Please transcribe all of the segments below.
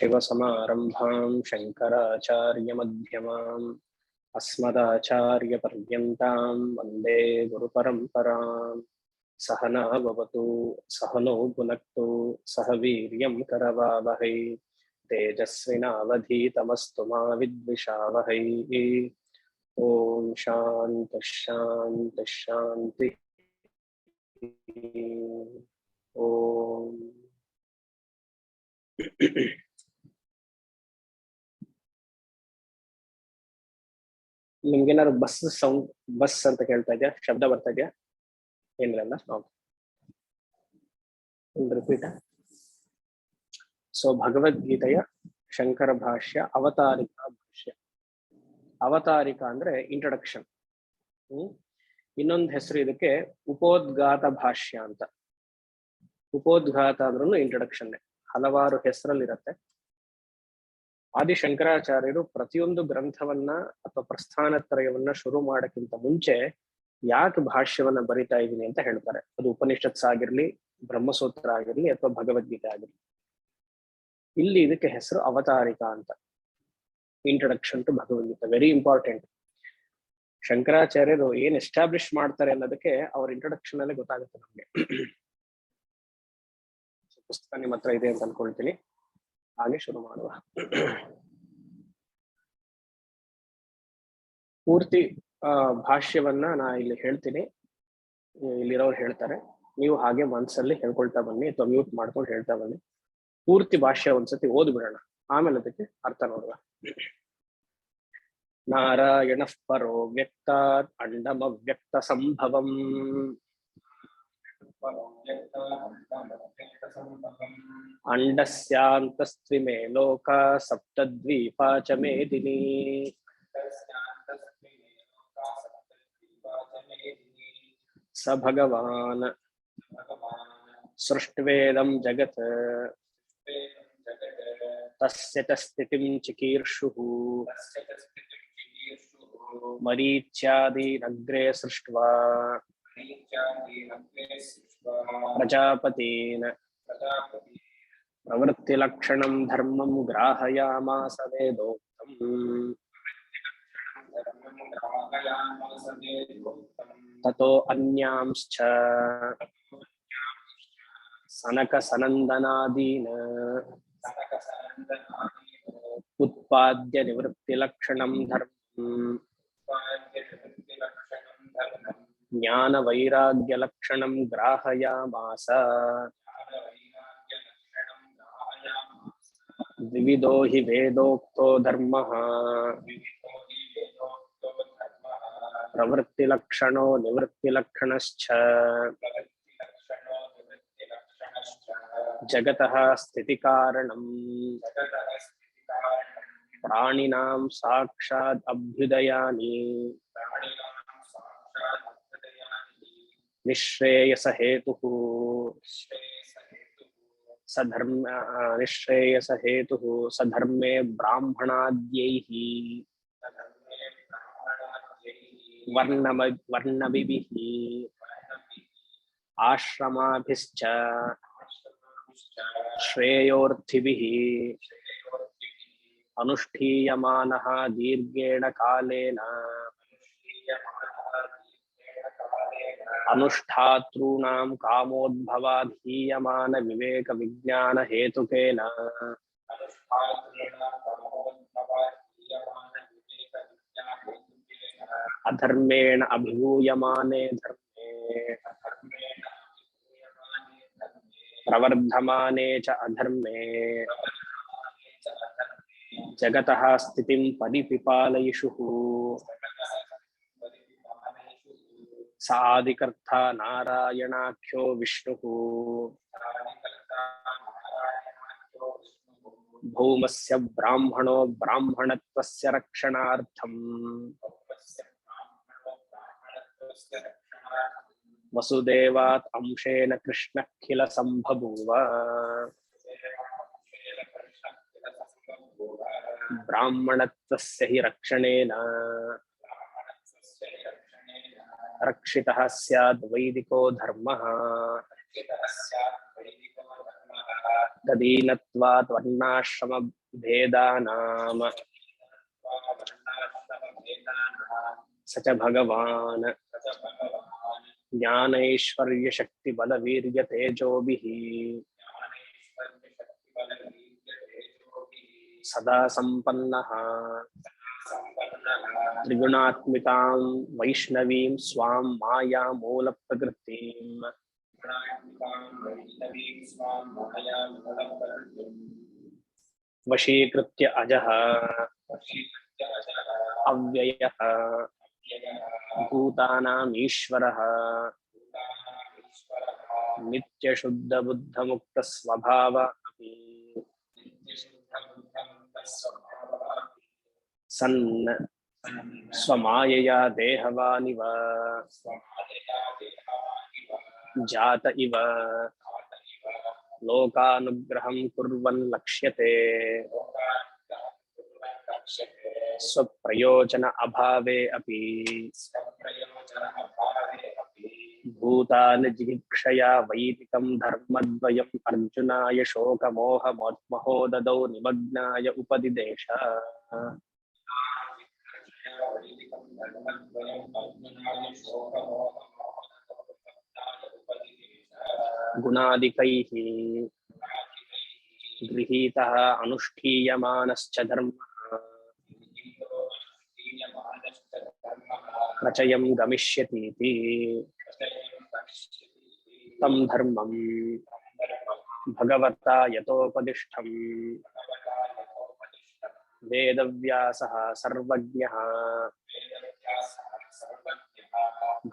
सदाशिवसमारम्भां शङ्कराचार्यमध्यमाम् अस्मदाचार्यपर्यन्तां वन्दे गुरुपरम्पराम्। सहना भवतु सहनौ भुनक्तु सह वीर्यं करवावहै तेजस्विनावधीतमस्तु मा विद्विषावहै। ॐ शान्तिः शान्तिः शान्तिः। ॐ ನಿಮ್ಗೇನಾದ್ರು ಬಸ್ ಸೌಂಡ್ ಬಸ್ ಅಂತ ಕೇಳ್ತಾ ಇದೆಯಾ? ಶಬ್ದ ಬರ್ತಾ ಇದೆಯಾ? ಏನಿಲ್ಲ. ರಿಪೀಟ್. ಸೊ ಭಗವದ್ಗೀತೆಯ ಶಂಕರ ಭಾಷ್ಯ ಅವತಾರಿಕಾ ಭಾಷ್ಯ. ಅವತಾರಿಕ ಅಂದ್ರೆ ಇಂಟ್ರೊಡಕ್ಷನ್. ಇನ್ನೊಂದು ಹೆಸರು ಇದಕ್ಕೆ ಉಪೋದ್ಘಾತ ಭಾಷ್ಯ ಅಂತ. ಉಪೋದ್ಘಾತ ಅಂದ್ರೂ ಇಂಟ್ರೊಡಕ್ಷನ್. ಹಲವಾರು ಹೆಸರಲ್ಲಿರತ್ತೆ. ಆದಿಶಂಕರಾಚಾರ್ಯರು ಪ್ರತಿಯೊಂದು ಗ್ರಂಥವನ್ನ ಅಥವಾ ಪ್ರಸ್ಥಾನತ್ರಯವನ್ನ ಶುರು ಮಾಡಕ್ಕಿಂತ ಮುಂಚೆ ಯಾಕೆ ಭಾಷ್ಯವನ್ನ ಬರಿತಾ ಇದ್ದೀನಿ ಅಂತ ಹೇಳ್ತಾರೆ. ಅದು ಉಪನಿಷತ್ಸ್ ಆಗಿರ್ಲಿ, ಬ್ರಹ್ಮಸೂತ್ರ ಆಗಿರ್ಲಿ ಅಥವಾ ಭಗವದ್ಗೀತೆ ಆಗಿರ್ಲಿ. ಇಲ್ಲಿ ಇದಕ್ಕೆ ಹೆಸರು ಅವತಾರಿಕ ಅಂತ. Introduction to Bhagavad Gita, very important. ಶಂಕರಾಚಾರ್ಯರು ಏನ್ ಎಸ್ಟಾಬ್ಲಿಷ್ ಮಾಡ್ತಾರೆ ಅನ್ನೋದಕ್ಕೆ ಅವ್ರ ಇಂಟ್ರೊಡಕ್ಷನ್ ಅಲ್ಲೇ ಗೊತ್ತಾಗುತ್ತೆ ನಮ್ಗೆ. ಪುಸ್ತಕ ನಿಮ್ಮ ಹತ್ರ ಇದೆ ಅಂತ ಅನ್ಕೊಳ್ತೀನಿ. ಹಾಗೆ ಶುರು ಮಾಡುವ. ಪೂರ್ತಿ ಭಾಷ್ಯವನ್ನ ನಾ ಇಲ್ಲಿ ಹೇಳ್ತೀನಿ, ಇಲ್ಲಿರೋರು ಹೇಳ್ತಾರೆ. ನೀವು ಹಾಗೆ ಮನಸ್ಸಲ್ಲಿ ಹೇಳ್ಕೊಳ್ತಾ ಬನ್ನಿ ಅಥವಾ ಮ್ಯೂಟ್ ಮಾಡ್ಕೊಂಡು ಹೇಳ್ತಾ ಬನ್ನಿ. ಪೂರ್ತಿ ಭಾಷ್ಯ ಒಂದ್ಸತಿ ಓದ್ಬಿಡೋಣ, ಆಮೇಲೆ ಅದಕ್ಕೆ ಅರ್ಥ ನೋಡುವ. ನಾರಾಯಣ ಪರೋ ವ್ಯಕ್ತಾತ್ ಅಂಡಮವ್ಯಕ್ತ ಸಂಭವಂ ಅಂಡಸ್ಯಾಂತಸ್ತ್ವಿಮೇ ಲೋಕ ಸಪ್ತದ್ವೀಪಾ ಚ ಮೇದಿನಿ ಸ ಭಗವಾನ್ ಸೃಷ್ಟ್ವೇದಂ ಜಗತ್ ತಸ್ಯ ಚ ಸ್ಥಿತಿಂ ಚಿಕೀರ್ಷುಃ ಮರೀಚ್ಯಾದೀನಗ್ರೇ ಸೃಷ್ಟ್ವಾ ಪ್ರಜಾಪತೀನ್ ಪ್ರವೃತ್ತಿಲಕ್ಷಣಂ ಧರ್ಮಂ ಗ್ರಾಹಯಾಮಾಸ ವೇದೋಕ್ತಂ ತತೋ ಅನ್ಯಾಂಶ್ಚ ಸನಕ ಸನಂದನಾದೀನ್ ಉತ್ಪಾದ್ಯ ನಿವೃತ್ತಿಲಕ್ಷಣಂ ಧರ್ಮಂ ಜ್ಞಾನ ವೈರಾಗ್ಯ ಲಕ್ಷಣಂ ಗ್ರಾಹಯಾಮಾಸ ದ್ವಿವಿಧೋ ಹಿ ವೇದೋಕ್ತೋ ಧರ್ಮಃ ಪ್ರವೃತ್ತಿಲಕ್ಷಣೋ ನಿವೃತ್ತಿಲಕ್ಷಣಶ್ಚ ಜಗತಃ ಸ್ಥಿತಿಕಾರಣಂ ಪ್ರಾಣಿನಾಂ ಸಾಕ್ಷಾತ್ ಅಭ್ಯುದಯಾನಿ ನಿಶ್ರೇಯಸ ಹೇತುಃ ಸಧರ್ಮೇ ಬ್ರಾಹ್ಮಣಾದ್ಯೈಃ ವರ್ಣಭಿಃ ಆಶ್ರಮಾಭಿಶ್ಚ ಶ್ರೇಯೋರ್ಥಿಭಿಃ ಅನುಷ್ಠೀಯಮಾನಃ ದೀರ್ಘೇಣ ಕಾಲೇನ ಅನುಷ್ಠಾತॄಣಾಂ ಕಾಮೋದ್ಭವಾಧೀಯಮಾನ ವಿವೇಕ ವಿಜ್ಞಾನ ಹೇತುಕೇನ ಅಧರ್ಮೇಣ ಅಭಿಭೂಯಮಾನೆ ಧರ್ಮೇ ಪ್ರವರ್ಧಮಾನೆ ಚ ಅಧರ್ಮೇ ಜಗತಃ ಸ್ಥಿತಿಂ ಪರಿಪಿಪಾಲಯಿಷುಃ ಸಾದಿಕರ್ಥ ನಾರಾಯಣಾಖ್ಯೋ ವಿಷ್ಣುಃ ಭೌಮಸ್ಯ ಬ್ರಾಹ್ಮಣೋ ಬ್ರಾಹ್ಮಣತ್ವಸ್ಯ ರಕ್ಷಣಾರ್ಥಂ ವಸುದೇವಾತ್ ಅಂಶೇನ ಕೃಷ್ಣಃಖಿಲ ಸಂಭಭೂವ ಬ್ರಾಹ್ಮಣತ್ವಸ್ಯ ಹಿ ರಕ್ಷಣೇನ ರಕ್ಷಿತಃ ಸ್ಯಾದ್ ವೈದಿಕೋ ಧರ್ಮಃ तदीनत्वात् वर्णाश्रमभेदानां स च भगवान् ज्ञानैश्वर्यशक्तिबलवीर्यतेजोभिः सदा सम्पन्नः त्रिगुणात्मिकां वैष्णवीं स्वां मायामूलप्रकृतिं वशीकृत्य अजः अव्ययः भूतानाम् ईश्वरः नित्यशुद्धबुद्धमुक्तस्वभाव अपि सन् स्वमायया देहवानिव जात इव लोकानुग्रहं कुर्वन् लक्ष्यते स्वप्रयोजन अभावे अपि भूतानि जिगीक्षया वैदिकं धर्मद्वयम् अर्जुनाय शोकमोहमोह ददौ निमग्नाय उपदिदेश गुणादिकैः गृहीतः अनुष्ठीयमानश्च धर्मः प्रचयं गमिष्यतीति तं धर्मं भगवता यतोपदिष्टं वेदव्यासः सर्वज्ञः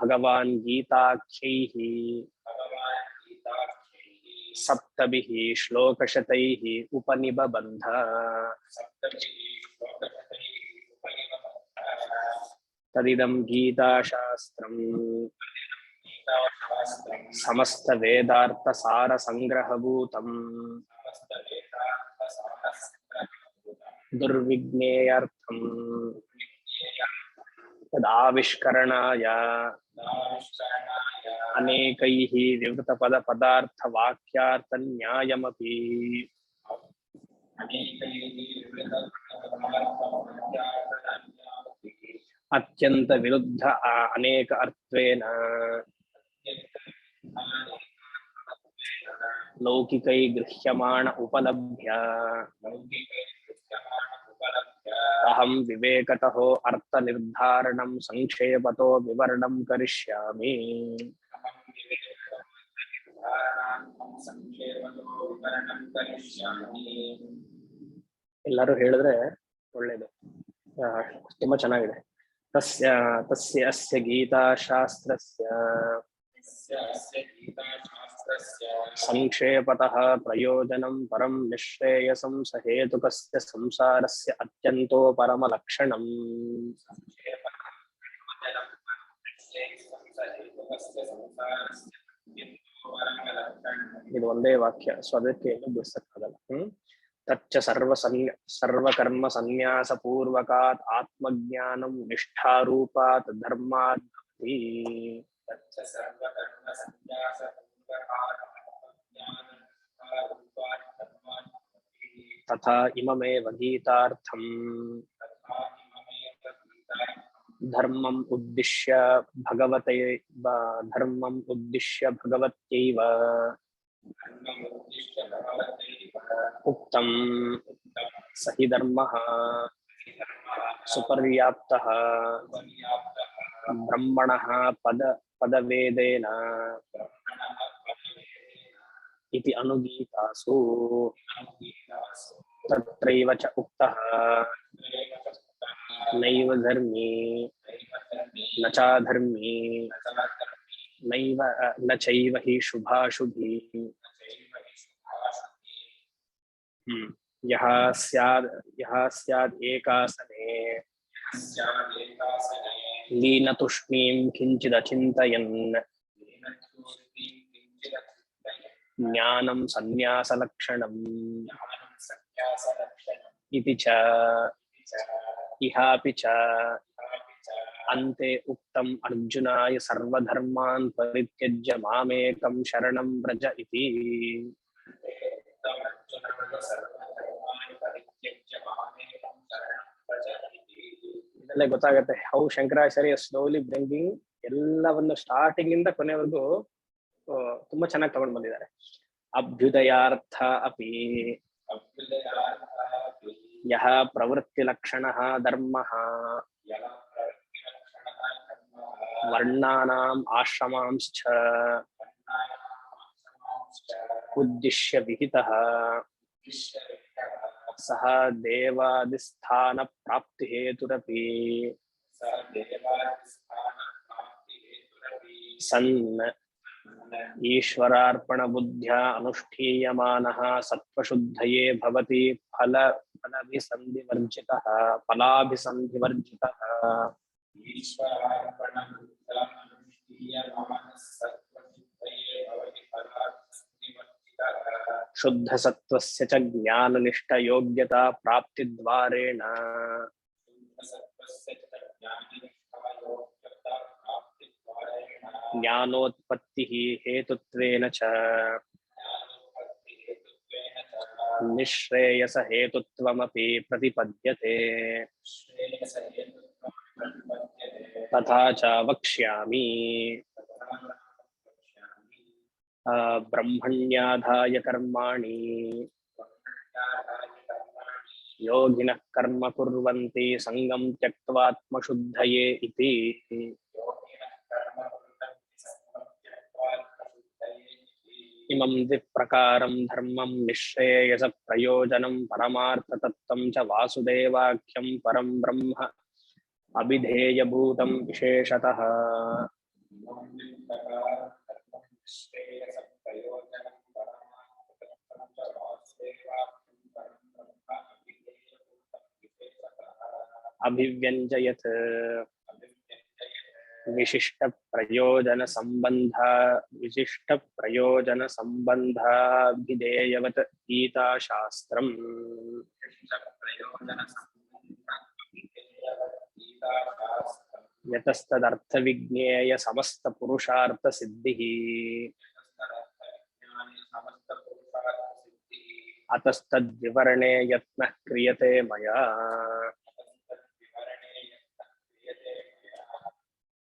भगवान् गीताख्यैः सप्तभिः श्लोकशतैः उपनिबबन्ध तदिदं गीताशास्त्रं समस्तवेदार्थसारसंग्रहभूतम् दुर्विज्ञेयार्थं तदाविष्करणाय अनेकैः विवृतपदपदार्थवाक्यार्थन्यायमपि अत्यंत विरुद्ध अनेक अर्थेन लौकिकै गृह्यमाण उपलभ्य अहं विवेकतः अर्थनिर्धारणं संक्षेपतो विवरणं करिष्यामि। ಎಲ್ಲರೂ ಹೇಳಿದ್ರೆ ಒಳ್ಳೇದು, ತುಂಬಾ ಚೆನ್ನಾಗಿದೆ. तस्य अस्य गीताशास्त्रस्य संक्षेपतः प्रयोजनं परं निःश्रेयसं सहेतुकस्य संसारस्य अत्यन्तो परमलक्षणम्। ಇದು ಒಂದೇ ವಾಕ್ಯ, ಸೊ ಅದಕ್ಕೆ ಏನು ಬಿಡಿಸಕ್ಕಾಗಲ್ಲ. तच्च सर्वकर्म संन्यास पूर्वकात् आत्मज्ञानं निष्ठारूपात् धर्मात् भक्ति तथा इममेव गीतार्थं धर्मम् उद्दिश्य भगवत्यैव उक्तं स हि धर्मः सुपर्याप्तः ब्रह्मणः पदवेदेन इति अनुगीतासु तत्रैव च उक्तः नैव धर्मी न चाधर्मी नैव न चैव हि शुभाशुभी यः स्याद् एकासने लीनतुष्णीं किञ्चिदचिन्तयन् ज्ञानं संन्यासलक्षणम् इति च इहापि च अन्ते उक्तम् अर्जुनाय सर्वधर्मान् परित्यज्य मामेकं शरणं व्रज इति। ಇದಲ್ಲೇ ಗೊತ್ತಾಗತ್ತೆ ಹೌ ಶಂಕರಾಚಾರ್ಯ ಸ್ಲೋಲಿ ಬ್ರಿಂಗಿಂಗ್ ಎಲ್ಲವನ್ನು ಸ್ಟಾರ್ಟಿಂಗ್ ಇಂದ ಕೊನೆವರೆಗೂ ತುಂಬಾ ಚೆನ್ನಾಗಿ ತಗೊಂಡ್ ಬಂದಿದ್ದಾರೆ. ಅಭ್ಯುದಯಾರ್ಥ ಅಪಿ ಯಹ ಪ್ರವೃತ್ತಿ ಲಕ್ಷಣ ಧರ್ಮ ವರ್ಣಾನಾಂ ಆಶ್ರಮಾಂಶ್ಚ ಉದ್ದಿಶ್ಯ ವಿಹಿತಃ ಸಹ ದೇವಾದಿಸ್ಥಾನ ಪ್ರಾಪ್ತಿ ಹೇತುರಪಿ ಸನ್ ಈಶ್ವರಾರ್ಪಣ ಬುದ್ಧ್ಯ ಅನುಷ್ಠೀಯಮಾನಃ ಸತ್ವಶುದ್ಧಯೇ ಭವತಿ ಫಲಾಭಿಸಂಧಿವರ್ಜಿತಃ ಶುದ್ಧ ಸತ್ವಸ್ಯ ಚ ಜ್ಞಾನನಿಷ್ಠ ಯೋಗ್ಯತಾ ಪ್ರಾಪ್ತಿದ್ವಾರೇಣ ಜ್ಞಾನೋತ್ಪತ್ತಿ ಹೇತುತ್ವೇನ ಚ ನಿಶ್ರೇಯಸ ಹೇತುತ್ವಮಪಿ ಪ್ರತಿಪದ್ಯತೆ ತಥಾ ಚ ವಕ್ಷ್ಯಾಮಿ. ಬ್ರಹ್ಮಣ್ಯಾಧಾಯ ಕರ್ಮಾಣಿ ಯೋಗಿನಃ ಕರ್ಮ ಕುರ್ವಂತಿ ಸಂಗಂ ತ್ಯಕ್ತ್ವಾತ್ಮಶುದ್ಧಯೇ ಇತಿ. ಇಮಂ ದ್ವಿಪ್ರಕಾರಂ ಧರ್ಮಂ ನಿಶ್ರೇಯಸ ಪ್ರಯೋಜನಂ ಪರಮಾರ್ಥತತ್ವಂ ಚ ವಾಸುದೇವಾಖ್ಯಂ ಪರಂ ಬ್ರಹ್ಮ ಅಭಿಧೇಯಭೂತಂ ವಿಶೇಷತಃ. ಅಭಿವ್ಯಂಜಯತ್ ವಿಶಿಷ್ಟ ಪ್ರಯೋಜನ ಸಂಬಂಧಾಭಿಧೇಯವತ್ ಗೀತಾಶಾಸ್ತ್ರಂ. ಯತಸ್ತದರ್ಥ ವಿಜ್ಞೇಯ ಸಮಸ್ತ ಪುರುಷಾರ್ಥ ಸಿದ್ಧಿ ಅತಸ್ತದ್ವಿವರಣೆ ಯತ್ನಃ ಕ್ರಿಯತೆ ಮಯಾ.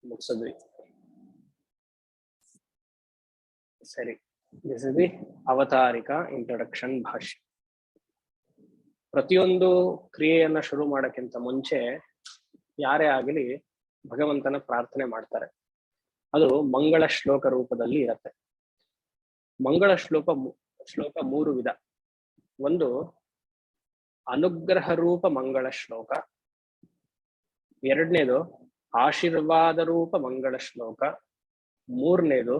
ಮುಗಿಸಿದ್ವಿ. ಸರಿ, ದಿಸ್ ಇಸ್ ದಿ ಅವತಾರಿಕ ಇಂಟ್ರೊಡಕ್ಷನ್ ಭಾಷ್ಯ. ಪ್ರತಿಯೊಂದು ಕ್ರಿಯೆಯನ್ನ ಶುರು ಮಾಡಕ್ಕಿಂತ ಮುಂಚೆ ಯಾರೇ ಆಗಲಿ ಭಗವಂತನ ಪ್ರಾರ್ಥನೆ ಮಾಡ್ತಾರೆ. ಅದು ಮಂಗಳ ಶ್ಲೋಕ ರೂಪದಲ್ಲಿ ಇರತ್ತೆ. ಮಂಗಳ ಶ್ಲೋಕ ಮೂರು ವಿಧ. ಒಂದು ಅನುಗ್ರಹ ರೂಪ ಮಂಗಳ ಶ್ಲೋಕ, ಎರಡನೇದು ಆಶೀರ್ವಾದ ರೂಪ ಮಂಗಳ ಶ್ಲೋಕ, ಮೂರನೇದು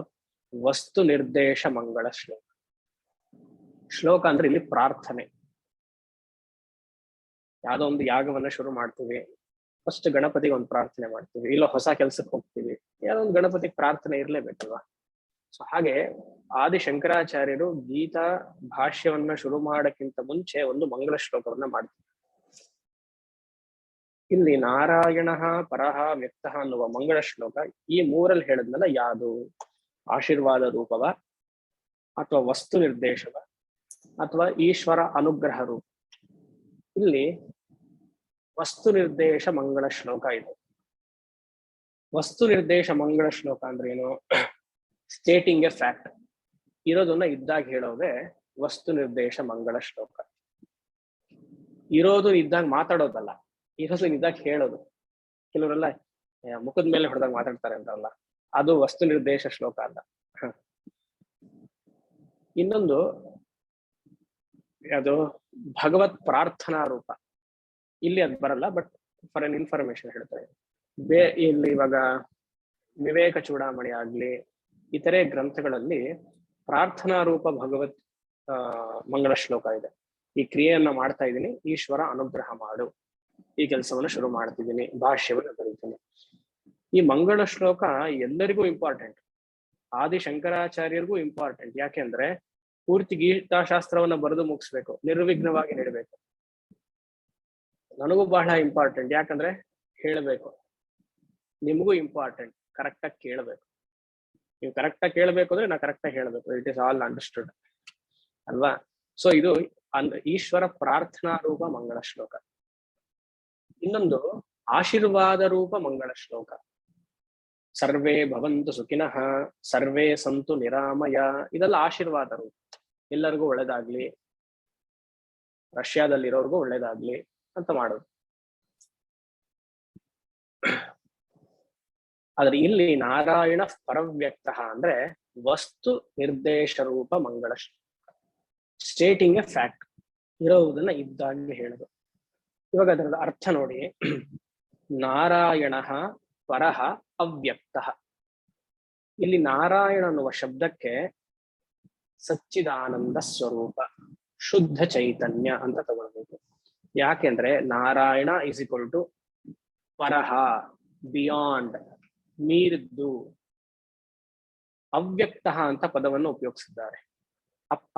ವಸ್ತು ನಿರ್ದೇಶ ಮಂಗಳ ಶ್ಲೋಕ. ಶ್ಲೋಕ ಅಂದ್ರೆ ಇಲ್ಲಿ ಪ್ರಾರ್ಥನೆ. ಯಾವ್ದೋ ಒಂದು ಯಾಗವನ್ನ ಶುರು ಮಾಡ್ತೀವಿ, ಫಸ್ಟ್ ಗಣಪತಿಗೆ ಒಂದು ಪ್ರಾರ್ಥನೆ ಮಾಡ್ತೀವಿ, ಇಲ್ಲ ಹೊಸ ಕೆಲ್ಸಕ್ಕೆ ಹೋಗ್ತೀವಿ, ಯಾವ್ದೋ ಒಂದು ಗಣಪತಿಗೆ ಪ್ರಾರ್ಥನೆ ಇರ್ಲೇಬೇಕಲ್ವಾ. ಸೊ ಹಾಗೆ ಆದಿ ಶಂಕರಾಚಾರ್ಯರು ಗೀತಾ ಭಾಷ್ಯವನ್ನ ಶುರು ಮಾಡಕ್ಕಿಂತ ಮುಂಚೆ ಒಂದು ಮಂಗಳ ಶ್ಲೋಕವನ್ನ ಮಾಡ್ತಾರೆ. ಇಲ್ಲಿ ನಾರಾಯಣ ಪರಹ ವ್ಯಕ್ತ ಅನ್ನುವ ಮಂಗಳ ಶ್ಲೋಕ ಈ ಮೂರಲ್ಲಿ ಹೇಳಿದ್ನಲ್ಲ, ಯಾವುದು ಆಶೀರ್ವಾದ ರೂಪವ ಅಥವಾ ವಸ್ತು ನಿರ್ದೇಶವ ಅಥವಾ ಈಶ್ವರ ಅನುಗ್ರಹ ರೂಪ. ಇಲ್ಲಿ ವಸ್ತು ನಿರ್ದೇಶ ಮಂಗಳ ಶ್ಲೋಕ ಇದು. ವಸ್ತು ನಿರ್ದೇಶ ಮಂಗಳ ಶ್ಲೋಕ ಅಂದ್ರೆ ಏನು? ಸ್ಟೇಟಿಂಗ್ ಎ ಫ್ಯಾಕ್ಟ್, ಇರೋದನ್ನ ಇದ್ದಾಗ ಹೇಳೋದೇ ವಸ್ತು ನಿರ್ದೇಶ ಮಂಗಳ ಶ್ಲೋಕ. ಇರೋದು ಇದ್ದಾಗ ಮಾತಾಡೋದಲ್ಲ, ಇರೋದು ಇದ್ದಾಗ ಹೇಳೋದು. ಕೆಲವರೆಲ್ಲ ಮುಖದ ಮೇಲೆ ಹೊಡೆದಾಗ ಮಾತಾಡ್ತಾರೆ ಅಂತಲ್ಲ, ಅದು ವಸ್ತು ನಿರ್ದೇಶ ಶ್ಲೋಕ ಅಲ್ಲ. ಇನ್ನೊಂದು ಅದು ಭಗವತ್ ಪ್ರಾರ್ಥನಾ ರೂಪ. ಇಲ್ಲಿ ಅದು ಬರಲ್ಲ, ಬಟ್ ಫಾರ್ ಎನ್ ಇನ್ಫಾರ್ಮೇಶನ್ ಹೇಳ್ತಾರೆ. ಇಲ್ಲಿ ಇವಾಗ ವಿವೇಕ ಚೂಡಾಮಣಿ ಆಗ್ಲಿ ಇತರೆ ಗ್ರಂಥಗಳಲ್ಲಿ ಪ್ರಾರ್ಥನಾ ರೂಪ ಭಗವತ್ ಮಂಗಳ ಶ್ಲೋಕ ಇದೆ. ಈ ಕ್ರಿಯೆಯನ್ನ ಮಾಡ್ತಾ ಇದ್ದೀನಿ, ಈಶ್ವರ ಅನುಗ್ರಹ ಮಾಡು, ಈ ಕೆಲಸವನ್ನ ಶುರು ಮಾಡ್ತಿದ್ದೀನಿ, ಭಾಷ್ಯವನ್ನ ಬರೀತೀನಿ. ಈ ಮಂಗಳ ಶ್ಲೋಕ ಎಲ್ಲರಿಗೂ ಇಂಪಾರ್ಟೆಂಟ್, ಆದಿ ಶಂಕರಾಚಾರ್ಯರಿಗೂ ಇಂಪಾರ್ಟೆಂಟ್. ಯಾಕೆಂದ್ರೆ ಪೂರ್ತಿ ಗೀತಾಶಾಸ್ತ್ರವನ್ನ ಬರೆದು ಮುಗಿಸ್ಬೇಕು, ನಿರ್ವಿಘ್ನವಾಗಿ ನೀಡಬೇಕು. ನನಗೂ ಬಹಳ ಇಂಪಾರ್ಟೆಂಟ್, ಯಾಕಂದ್ರೆ ಹೇಳಬೇಕು. ನಿಮಗೂ ಇಂಪಾರ್ಟೆಂಟ್, ಕರೆಕ್ಟಾಗಿ ಕೇಳಬೇಕು. ನೀವು ಕರೆಕ್ಟಾಗಿ ಕೇಳಬೇಕು ಅಂದ್ರೆ ನಾ ಕರೆಕ್ಟಾಗಿ ಹೇಳ್ಬೇಕು. ಇಟ್ ಇಸ್ ಆಲ್ ಅಂಡರ್ಸ್ಟುಡ್ ಅಲ್ವಾ? ಸೊ ಇದು ಈಶ್ವರ ಪ್ರಾರ್ಥನಾ ರೂಪ ಮಂಗಳ ಶ್ಲೋಕ. ಇನ್ನೊಂದು ಆಶೀರ್ವಾದ ರೂಪ ಮಂಗಳ ಶ್ಲೋಕ. ಸರ್ವೇ ಭವಂತು ಸುಖಿನಃ ಸರ್ವೇ ಸಂತು ನಿರಾಮಯ. ಇದೆಲ್ಲ ಆಶೀರ್ವಾದ ರೂಪ. ಎಲ್ಲರಿಗೂ ಒಳ್ಳೇದಾಗ್ಲಿ, ರಷ್ಯಾದಲ್ಲಿರೋರ್ಗೂ ಒಳ್ಳೇದಾಗ್ಲಿ ಅಂತ ಮಾಡೋದು. ಆದ್ರೆ ಇಲ್ಲಿ ನಾರಾಯಣ ಪರವ್ಯಕ್ತ ಅಂದ್ರೆ ವಸ್ತು ನಿರ್ದೇಶ ರೂಪ ಮಂಗಳ ಶ್ಲೋಕ. ಸ್ಟೇಟಿಂಗ್ ಎ ಫ್ಯಾಕ್ಟ್, ಇರೋದನ್ನ ಇದ್ದಾಗಿ ಹೇಳುದು. ಇವಾಗ ಅದರ ಅರ್ಥ ನೋಡಿ. ನಾರಾಯಣ ಪರಹ ಅವ್ಯಕ್ತ. ಇಲ್ಲಿ ನಾರಾಯಣ ಅನ್ನುವ ಶಬ್ದಕ್ಕೆ ಸಚ್ಚಿದಾನಂದ ಸ್ವರೂಪ, ಶುದ್ಧ ಚೈತನ್ಯ ಅಂತ ತಗೊಳ್ಬೇಕು. ಯಾಕೆಂದ್ರೆ ನಾರಾಯಣ ಇಸ್ ಈಕ್ವಲ್ ಟು ಪರಹ, ಬಿಯಾಂಡ್, ಮೀರಿದ್ದು. ಅವ್ಯಕ್ತ ಅಂತ ಪದವನ್ನು ಉಪಯೋಗಿಸಿದ್ದಾರೆ.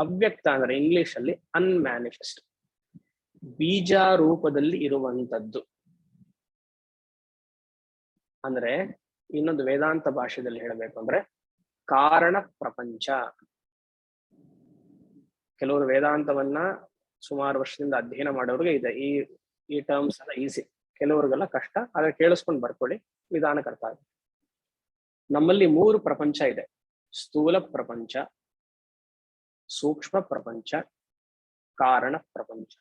ಅವ್ಯಕ್ತ ಅಂದ್ರೆ ಇಂಗ್ಲಿಷ್ ಅಲ್ಲಿ ಅನ್ಮ್ಯಾನಿಫೆಸ್ಟ್, ಬೀಜ ರೂಪದಲ್ಲಿ ಇರುವಂತದ್ದು. ಅಂದ್ರೆ ಇನ್ನೊಂದು ವೇದಾಂತ ಭಾಷೆಯಲ್ಲಿ ಹೇಳಬೇಕು ಅಂದ್ರೆ ಕಾರಣ ಪ್ರಪಂಚ. ಕೆಲವರು ವೇದಾಂತವನ್ನ ಸುಮಾರು ವರ್ಷದಿಂದ ಅಧ್ಯಯನ ಮಾಡೋರಿಗೆ ಇದೆ ಈ ಟರ್ಮ್ಸ್ ಎಲ್ಲ ಈಸಿ, ಕೆಲವ್ರಿಗೆಲ್ಲ ಕಷ್ಟ. ಆದ್ರೆ ಕೇಳಿಸ್ಕೊಂಡು ಬರ್ಕೊಳ್ಳಿ, ನಿಧಾನಕ್ಕೆ ಅರ್ಥ ಆಗುತ್ತೆ. ನಮ್ಮಲ್ಲಿ 3 ಪ್ರಪಂಚ ಇದೆ. ಸ್ಥೂಲ ಪ್ರಪಂಚ, ಸೂಕ್ಷ್ಮ ಪ್ರಪಂಚ, ಕಾರಣ ಪ್ರಪಂಚ.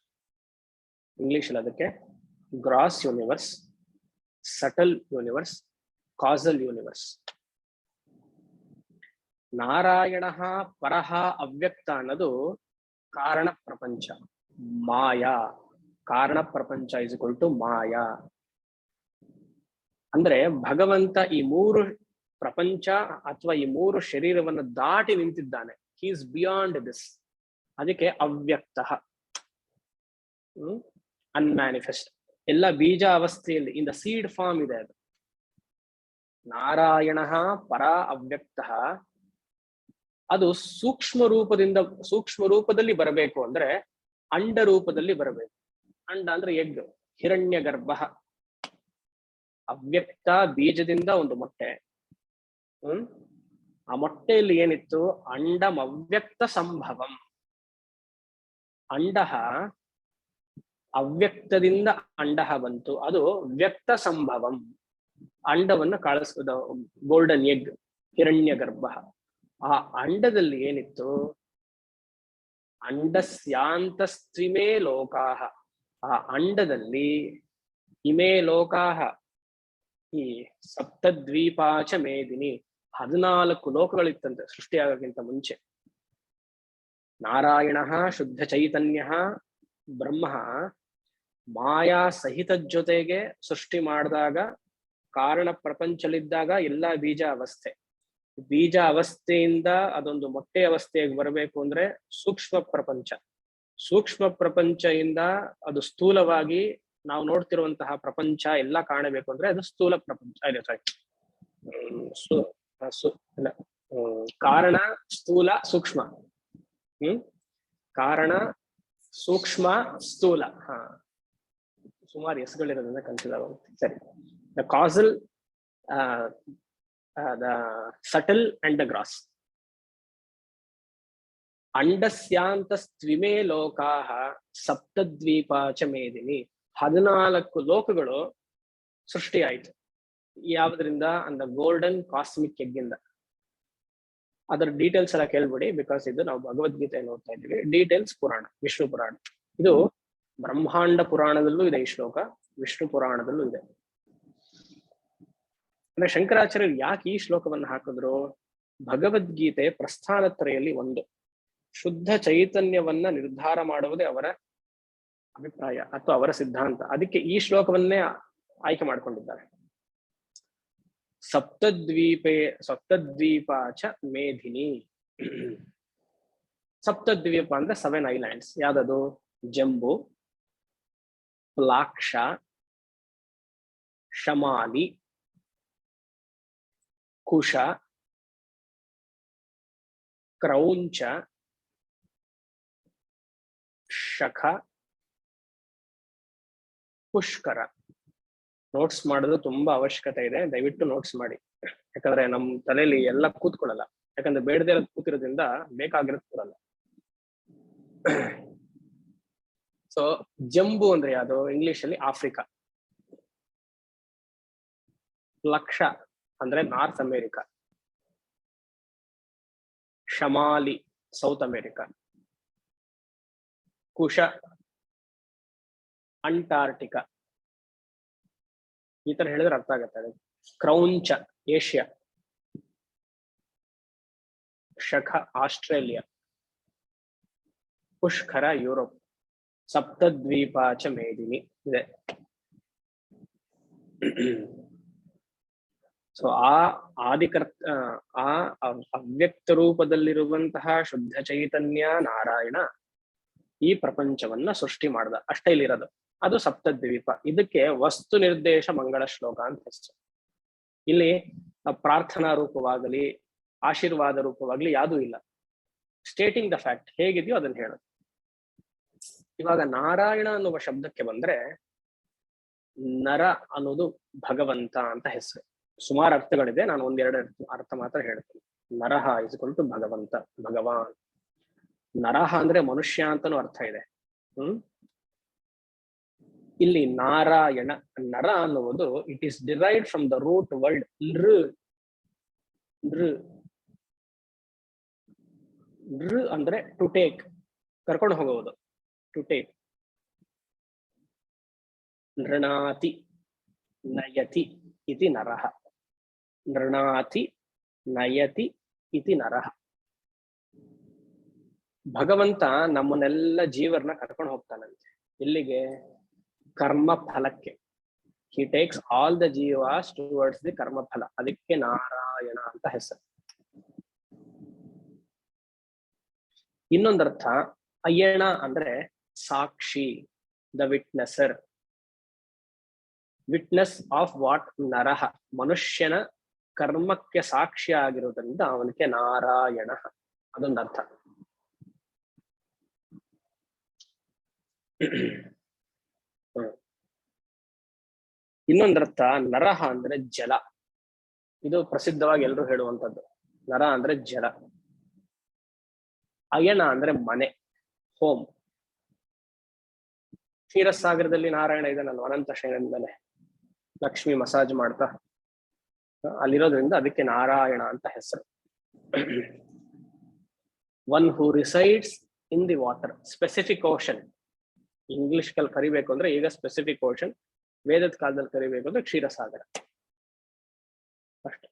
ಇಂಗ್ಲಿಷ್ ಅಲ್ಲಿ ಅದಕ್ಕೆ gross universe, subtle universe, causal universe. Narayana ಪರಹ ಅವ್ಯಕ್ತ ಅನ್ನೋದು ಕಾರಣ ಪ್ರಪಂಚ, ಮಾಯಾ. ಕಾರಣ ಪ್ರಪಂಚ ಇಸ್ ಈಕ್ವಲ್ ಟು ಮಾಯಾ. ಅಂದ್ರೆ ಭಗವಂತ ಈ 3 ಪ್ರಪಂಚ ಅಥವಾ ಈ 3 ಶರೀರವನ್ನು ದಾಟಿ ನಿಂತಿದ್ದಾನೆ. He is beyond this. ಅದಕ್ಕೆ ಅವ್ಯಕ್ತ, ಅನ್ಮ್ಯಾನಿಫೆಸ್ಟ್. ಎಲ್ಲ ಬೀಜ ಅವಸ್ಥೆಯಲ್ಲಿ ಇನ್ ದ ಸೀಡ್ ಫಾರ್ಮ್ ಇದೆ ಅದು. ನಾರಾಯಣ ಪರ ಅವ್ಯಕ್ತ. ಅದು ಸೂಕ್ಷ್ಮ ರೂಪದಲ್ಲಿ ಬರಬೇಕು ಅಂದ್ರೆ ಅಂಡ ರೂಪದಲ್ಲಿ ಬರಬೇಕು. ಅಂಡ ಅಂದ್ರೆ ಎಗ್, ಹಿರಣ್ಯ ಗರ್ಭ. ಅವ್ಯಕ್ತ ಬೀಜದಿಂದ ಒಂದು ಮೊಟ್ಟೆ. ಆ ಮೊಟ್ಟೆಯಲ್ಲಿ ಏನಿತ್ತು? ಅಂಡಂ ಅವ್ಯಕ್ತ ಸಂಭವಂ. ಅಂಡ ಅವ್ಯಕ್ತದಿಂದ ಅಂಡ ಬಂತು, ಅದು ವ್ಯಕ್ತ ಸಂಭವಂ. ಅಂಡವನ್ನು ಕಾಳಿಸದ ಗೋಲ್ಡನ್ ಎಗ್, ಹಿರಣ್ಯ ಗರ್ಭ. ಆ ಅಂಡದಲ್ಲಿ ಏನಿತ್ತು? ಅಂಡಸ್ಯಾಂತಸ್ತ್ವಿಮೇ ಲೋಕಾಹ. ಆ ಅಂಡದಲ್ಲಿ ಇಮೇ ಲೋಕಾಹ, ಈ ಸಪ್ತದ್ವೀಪಾಚ ಮೇದಿನಿ, 14 ಲೋಕಗಳಿತ್ತಂತೆ ಸೃಷ್ಟಿಯಾಗಕ್ಕಿಂತ ಮುಂಚೆ. ನಾರಾಯಣ ಶುದ್ಧ ಚೈತನ್ಯ ಬ್ರಹ್ಮ ಮಾಯಾ ಸಹಿತ ಜೊತೆಗೆ ಸೃಷ್ಟಿ ಮಾಡಿದಾಗ, ಕಾರಣ ಪ್ರಪಂಚಲಿದ್ದಾಗ ಎಲ್ಲ ಬೀಜ ಅವಸ್ಥೆ. ಬೀಜ ಅವಸ್ಥೆಯಿಂದ ಅದೊಂದು ಮೊಟ್ಟೆ ಅವಸ್ಥೆಗೆ ಬರಬೇಕು ಅಂದ್ರೆ ಸೂಕ್ಷ್ಮ ಪ್ರಪಂಚ. ಸೂಕ್ಷ್ಮ ಪ್ರಪಂಚದಿಂದ ಅದು ಸ್ಥೂಲವಾಗಿ ನಾವು ನೋಡ್ತಿರುವಂತಹ ಪ್ರಪಂಚ ಎಲ್ಲ ಕಾಣಬೇಕು ಅಂದ್ರೆ ಅದು ಸ್ಥೂಲ ಪ್ರಪಂಚ. ಕಾರಣ ಸ್ಥೂಲ ಸೂಕ್ಷ್ಮ, ಕಾರಣ ಸೂಕ್ಷ್ಮ ಸ್ಥೂಲ. ಸುಮಾರು ಎಸ್ಗಳಿರೋದ್ರಿಂದ ಕನ್ಸಿಡರ್ ಆಗುತ್ತೆ. ಸರಿ, the causal, the subtle and the gross. ಅಂಡಸ್ಯಾಂತಸ್ತ್ವಿಮೇ ಲೋಕಾಹ ಸಪ್ತದ್ವೀಪಾಚ ಮೇದಿನಿ. 14 ಲೋಕಗಳು ಸೃಷ್ಟಿಯಾಯಿತು. ಯಾವುದರಿಂದ? ಅಂದ ಗೋಲ್ಡನ್ ಕಾಸ್ಮಿಕ್ ಎಗ್ಗಿಂದ. ಅದರ ಡೀಟೇಲ್ಸ್ ಎಲ್ಲ ಕೇಳ್ಬಿಡಿ, ಬಿಕಾಸ್ ಇದು ನಾವು ಭಗವದ್ಗೀತೆ ನೋಡ್ತಾ ಇದ್ದೀವಿ. ಡೀಟೇಲ್ಸ್ ಪುರಾಣ, ವಿಷ್ಣು ಪುರಾಣ. ಇದು ಬ್ರಹ್ಮಾಂಡ ಪುರಾಣದಲ್ಲೂ ಇದೆ ಈ ಶ್ಲೋಕ, ವಿಷ್ಣು ಪುರಾಣದಲ್ಲೂ ಇದೆ. ಅಂದ್ರೆ ಶಂಕರಾಚಾರ್ಯರು ಯಾಕೆ ಈ ಶ್ಲೋಕವನ್ನು ಹಾಕಿದ್ರು? ಭಗವದ್ಗೀತೆ ಪ್ರಸ್ಥಾನತ್ರಯಲ್ಲಿ ಒಂದು ಶುದ್ಧ ಚೈತನ್ಯವನ್ನ ನಿರ್ಧಾರ ಮಾಡುವುದೇ ಅವರ ಅಭಿಪ್ರಾಯ ಅಥವಾ ಅವರ ಸಿದ್ಧಾಂತ. ಅದಕ್ಕೆ ಈ ಶ್ಲೋಕವನ್ನೇ ಆಯ್ಕೆ ಮಾಡ್ಕೊಂಡಿದ್ದಾರೆ. ಸಪ್ತದ್ವೀಪಾಚ ಮೇಧಿನಿ. ಸಪ್ತದ್ವೀಪ ಅಂದ್ರೆ 7 ಐಲ್ಯಾಂಡ್ಸ್. ಯಾವ್ದದು? ಜಂಬೂ, ಪ್ಲಾಕ್ಷ, ಶಮಾಲಿ, ಕುಶ, ಕ್ರೌಂಚ, ಶಖ, ಪುಷ್ಕರ. ನೋಟ್ಸ್ ಮಾಡೋದು ತುಂಬಾ ಅವಶ್ಯಕತೆ ಇದೆ, ದಯವಿಟ್ಟು ನೋಟ್ಸ್ ಮಾಡಿ. ಯಾಕಂದ್ರೆ ನಮ್ ತಲೆಯಲ್ಲಿ ಎಲ್ಲ ಕೂತ್ಕೊಳ್ಳಲ್ಲ. ಯಾಕಂದ್ರೆ ಬೇಡದೇ ಕೂತಿರೋದ್ರಿಂದ ಬೇಕಾಗಿರೋದು ಕೂರಲ್ಲ. ಸೊ ಜಂಬು ಅಂದ್ರೆ ಯಾವುದು? ಇಂಗ್ಲಿಷ್ ಅಲ್ಲಿ ಆಫ್ರಿಕಾ. ಲಕ್ಷ ಅಂದ್ರೆ ನಾರ್ತ್ ಅಮೆರಿಕಾ. ಶಮಾಲಿ ಸೌತ್ ಅಮೆರಿಕಾ. ಕುಶ ಅಂಟಾರ್ಟಿಕಾ. ಈ ತರ ಹೇಳಿದ್ರೆ ಅರ್ಥ ಆಗತ್ತೆ. Krauncha Asia. Shaka Australia. Pushkara Europe. ಸಪ್ತದ್ವೀಪಾಚ ಮೇದಿನಿ ಇದೆ. ಸೊ ಆ ಆ ಅವ್ಯಕ್ತ ರೂಪದಲ್ಲಿರುವಂತಹ ಶುದ್ಧ ಚೈತನ್ಯ ನಾರಾಯಣ ಈ ಪ್ರಪಂಚವನ್ನ ಸೃಷ್ಟಿ ಮಾಡ್ದ. ಅಷ್ಟೇ ಇಲ್ಲಿರೋದು. ಅದು ಸಪ್ತದ್ವೀಪ. ಇದಕ್ಕೆ ವಸ್ತು ನಿರ್ದೇಶ ಮಂಗಳ ಶ್ಲೋಕ ಅಂತ ಹೆಸರು. ಇಲ್ಲಿ ಪ್ರಾರ್ಥನಾ ರೂಪವಾಗಲಿ ಆಶೀರ್ವಾದ ರೂಪವಾಗಲಿ ಯಾವುದೂ ಇಲ್ಲ. ಸ್ಟೇಟಿಂಗ್ ದ ಫ್ಯಾಕ್ಟ್ ಹೇಗಿದೆಯೋ ಅದನ್ನ ಹೇಳೋದು. ಇವಾಗ ನಾರಾಯಣ ಅನ್ನುವ ಶಬ್ದಕ್ಕೆ ಬಂದ್ರೆ ನರ ಅನ್ನೋದು ಭಗವಂತ ಅಂತ ಹೆಸರು. ಸುಮಾರು ಅರ್ಥಗಳಿದೆ, ನಾನು ಒಂದೆರಡು ಅರ್ಥ ಮಾತ್ರ ಹೇಳ್ತೀನಿ. ನರಹ ಇಸ್ಕೊಂಡು ಭಗವಂತ, ಭಗವಾನ್. ನರಹ ಅಂದ್ರೆ ಮನುಷ್ಯ ಅಂತಾನೂ ಅರ್ಥ ಇದೆ. ಇಲ್ಲಿ ನಾರಾಯಣ ನರ ಅನ್ನುವುದು it is derived from the root word ನೃ. ನೃ ಅಂದ್ರೆ ಟು ಟೇಕ್, ಕರ್ಕೊಂಡು ಹೋಗುವುದು. To take. ನೃಣಾತಿ ನಯತಿ ಇತಿ ನರಹ. ನೃಣಾತಿ ನಯತಿ ಇತಿ ನರಹ. ಭಗವಂತ ನಮ್ಮನ್ನೆಲ್ಲ ಜೀವರನ್ನ ಕರ್ಕೊಂಡು ಹೋಗ್ತಾನಂತೆ. ಇಲ್ಲಿಗೆ ಕರ್ಮ ಫಲಕ್ಕೆ. He takes all the jivas towards the karma phala. ಅದಕ್ಕೆ ನಾರಾಯಣ ಅಂತ ಹೆಸರು. ಇನ್ನೊಂದರ್ಥ ಅಯ್ಯಣ ಅಂದ್ರೆ ಸಾಕ್ಷಿ, the witnesser. Witness of what? ನರಹ. ಮನುಷ್ಯನ ಕರ್ಮಕ್ಕೆ ಸಾಕ್ಷಿ ಆಗಿರುವುದರಿಂದ ಅವನಿಗೆ ನಾರಾಯಣ. ಅದೊಂದು ಅರ್ಥ. ಇನ್ನೊಂದರ್ಥ ನರಹ ಅಂದ್ರೆ ಜಲ. ಇದು ಪ್ರಸಿದ್ಧವಾಗಿ ಎಲ್ಲರೂ ಹೇಳುವಂಥದ್ದು. ನರ ಅಂದ್ರೆ ಜಲ. ಅಯನ ಅಂದ್ರೆ ಮನೆ, ಹೋಮ್. ಕ್ಷೀರಸಾಗರದಲ್ಲಿ ನಾರಾಯಣ ಇದನ್ನಲ್ವ, ಅನಂತ ಶಯನದ ಮೇಲೆ ಲಕ್ಷ್ಮಿ ಮಸಾಜ್ ಮಾಡ್ತಾ ಅಲ್ಲಿರೋದ್ರಿಂದ ಅದಕ್ಕೆ ನಾರಾಯಣ ಅಂತ ಹೆಸರು. One who resides in the water, specific ocean. English ಕಲ್ ಕರಿಬೇಕು ಅಂದ್ರೆ ಈಗ ಸ್ಪೆಸಿಫಿಕ್ ಓಷನ್, ವೇದದ ಕಾಲದಲ್ಲಿ ಕರಿಬೇಕು ಅಂದ್ರೆ ಕ್ಷೀರಸಾಗರ ಅಷ್ಟೇ.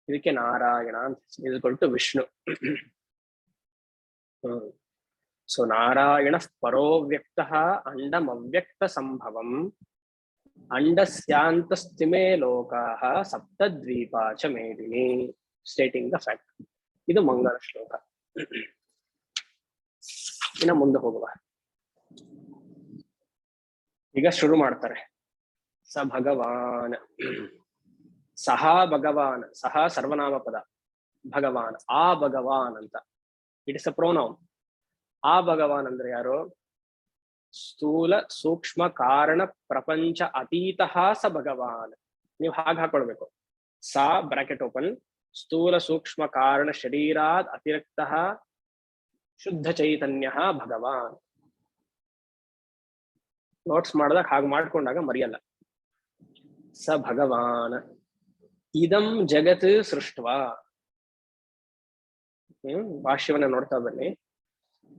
ಇದಕ್ಕೆ ನಾರಾಯಣ ಅಂತ ಇದ್ಕೊಳ್ತು ವಿಷ್ಣು. ಸೊ ನಾರಾಯಣ ಪರೋವ್ಯಕ್ತ ಅಂಡಂ ಅವ್ಯಕ್ತ ಸಂಭವಂ ಅಂಡಸ್ಯಾಂತಸ್ತಿಮೇ ಲೋಕಾಃ ಸಪ್ತದ್ವೀಪಾಚ ಮೇದಿನಿ. Stating the fact. ಇದು ಮಂಗಳ ಶ್ಲೋಕ. ಇನ್ನ ಮುಂದೆ ಹೋಗುವ. ಈಗ ಶುರು ಮಾಡ್ತಾರೆ. ಸ ಭಗವಾನ್. ಸಹ ಭಗವಾನ್. ಸಹ ಸರ್ವನಾಮ ಪದ. ಭಗವಾನ್ ಆ ಭಗವಾನ್ ಅಂತ. It is a pronoun. ಆ ಭಗವಾನ್ ಅಂದ್ರೆ ಯಾರು? ಸ್ಥೂಲ ಸೂಕ್ಷ್ಮ ಕಾರಣ ಪ್ರಪಂಚ ಅತೀತಃ ಸ ಭಗವಾನ್. ನೀವು ಹಾಗೆ ಹಾಕೊಳ್ಬೇಕು. ಸ ಬ್ರಾಕೆಟ್ ಓಪನ್, ಸ್ಥೂಲ ಸೂಕ್ಷ್ಮ ಕಾರಣ ಶರೀರಾದ್ ಅತಿರಿಕ್ತಃ ಶುದ್ಧ ಚೈತನ್ಯ ಭಗವಾನ್. ನೋಟ್ಸ್ ಮಾಡಿದಾಗ ಹಾಗೆ ಮಾಡ್ಕೊಂಡಾಗ ಮರೆಯಲ್ಲ. ಸ ಭಗವಾನ್ ಇದಂ ಜಗತ್ ಸೃಷ್ಟ್ವ. ಭಾಷ್ಯವನ್ನ ನೋಡ್ತಾ ಬನ್ನಿ.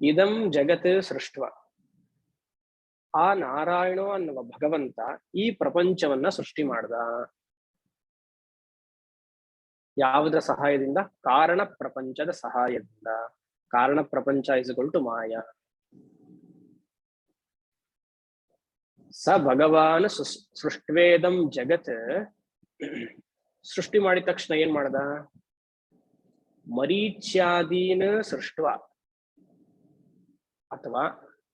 ಇದಂ ಜಗತ್ ಸೃಷ್ಟ್ವ. ಆ ನಾರಾಯಣ ಅನ್ನುವ ಭಗವಂತ ಈ ಪ್ರಪಂಚವನ್ನ ಸೃಷ್ಟಿ ಮಾಡ್ದ. ಯಾವುದರ ಸಹಾಯದಿಂದ? ಕಾರಣ ಪ್ರಪಂಚದ ಸಹಾಯದಿಂದ. ಕಾರಣ ಪ್ರಪಂಚ ಇಸ್ಕೊಳ್ತು ಮಾಯಾ. ಸ ಭಗವಾನ್ ಸೃಷ್ಟ್ವೇದಂ ಜಗತ್. ಸೃಷ್ಟಿ ಮಾಡಿದ ತಕ್ಷಣ ಏನ್ ಮಾಡ್ದ? ಮರೀಚ್ಯಾದೀನ್ ಸೃಷ್ಟ್ವ ಅಥವಾ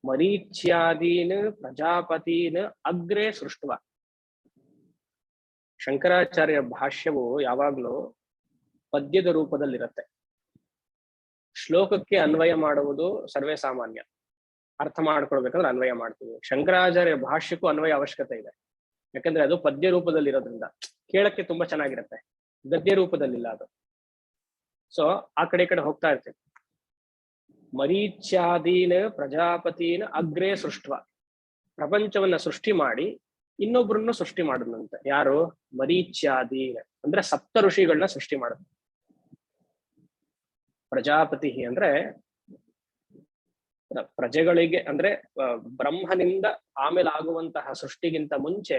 ಮರೀಚ್ಯಾದೀನ್ ಪ್ರಜಾಪತೀನ್ ಅಗ್ರೆ ಸೃಷ್ಟ್ವ. ಶಂಕರಾಚಾರ್ಯ ಭಾಷ್ಯವು ಯಾವಾಗ್ಲೂ ಪದ್ಯದ ರೂಪದಲ್ಲಿರುತ್ತೆ. ಶ್ಲೋಕಕ್ಕೆ ಅನ್ವಯ ಮಾಡುವುದು ಸರ್ವೇ ಸಾಮಾನ್ಯ. ಅರ್ಥ ಮಾಡ್ಕೊಳ್ಬೇಕಂದ್ರೆ ಅನ್ವಯ ಮಾಡ್ತೀವಿ. ಶಂಕರಾಚಾರ್ಯ ಭಾಷ್ಯಕ್ಕೂ ಅನ್ವಯ ಅವಶ್ಯಕತೆ ಇದೆ. ಯಾಕಂದ್ರೆ ಅದು ಪದ್ಯ ರೂಪದಲ್ಲಿರೋದ್ರಿಂದ ಕೇಳಕ್ಕೆ ತುಂಬಾ ಚೆನ್ನಾಗಿರುತ್ತೆ. ಗದ್ಯ ರೂಪದಲ್ಲಿಲ್ಲ ಅದು. ಸೊ ಆ ಕಡೆ ಈ ಕಡೆ ಹೋಗ್ತಾ ಇರ್ತೀವಿ. ಮರೀಚ್ಯಾದೀನ ಪ್ರಜಾಪತಿನ ಅಗ್ರೇ ಸೃಷ್ಟ್ವ, ಪ್ರಪಂಚವನ್ನ ಸೃಷ್ಟಿ ಮಾಡಿ ಇನ್ನೊಬ್ರನ್ನ ಸೃಷ್ಟಿ ಮಾಡಿದಂತೆ. ಯಾರು? ಮರೀಚ್ಯಾದೀನ ಅಂದ್ರೆ ಸಪ್ತ ಋಷಿಗಳನ್ನ ಸೃಷ್ಟಿ ಮಾಡಿದ. ಪ್ರಜಾಪತಿ ಅಂದ್ರೆ ಪ್ರಜೆಗಳಿಗೆ ಅಂದ್ರೆ ಬ್ರಹ್ಮನಿಂದ ಆಮೇಲೆ ಆಗುವಂತಹ ಸೃಷ್ಟಿಗಿಂತ ಮುಂಚೆ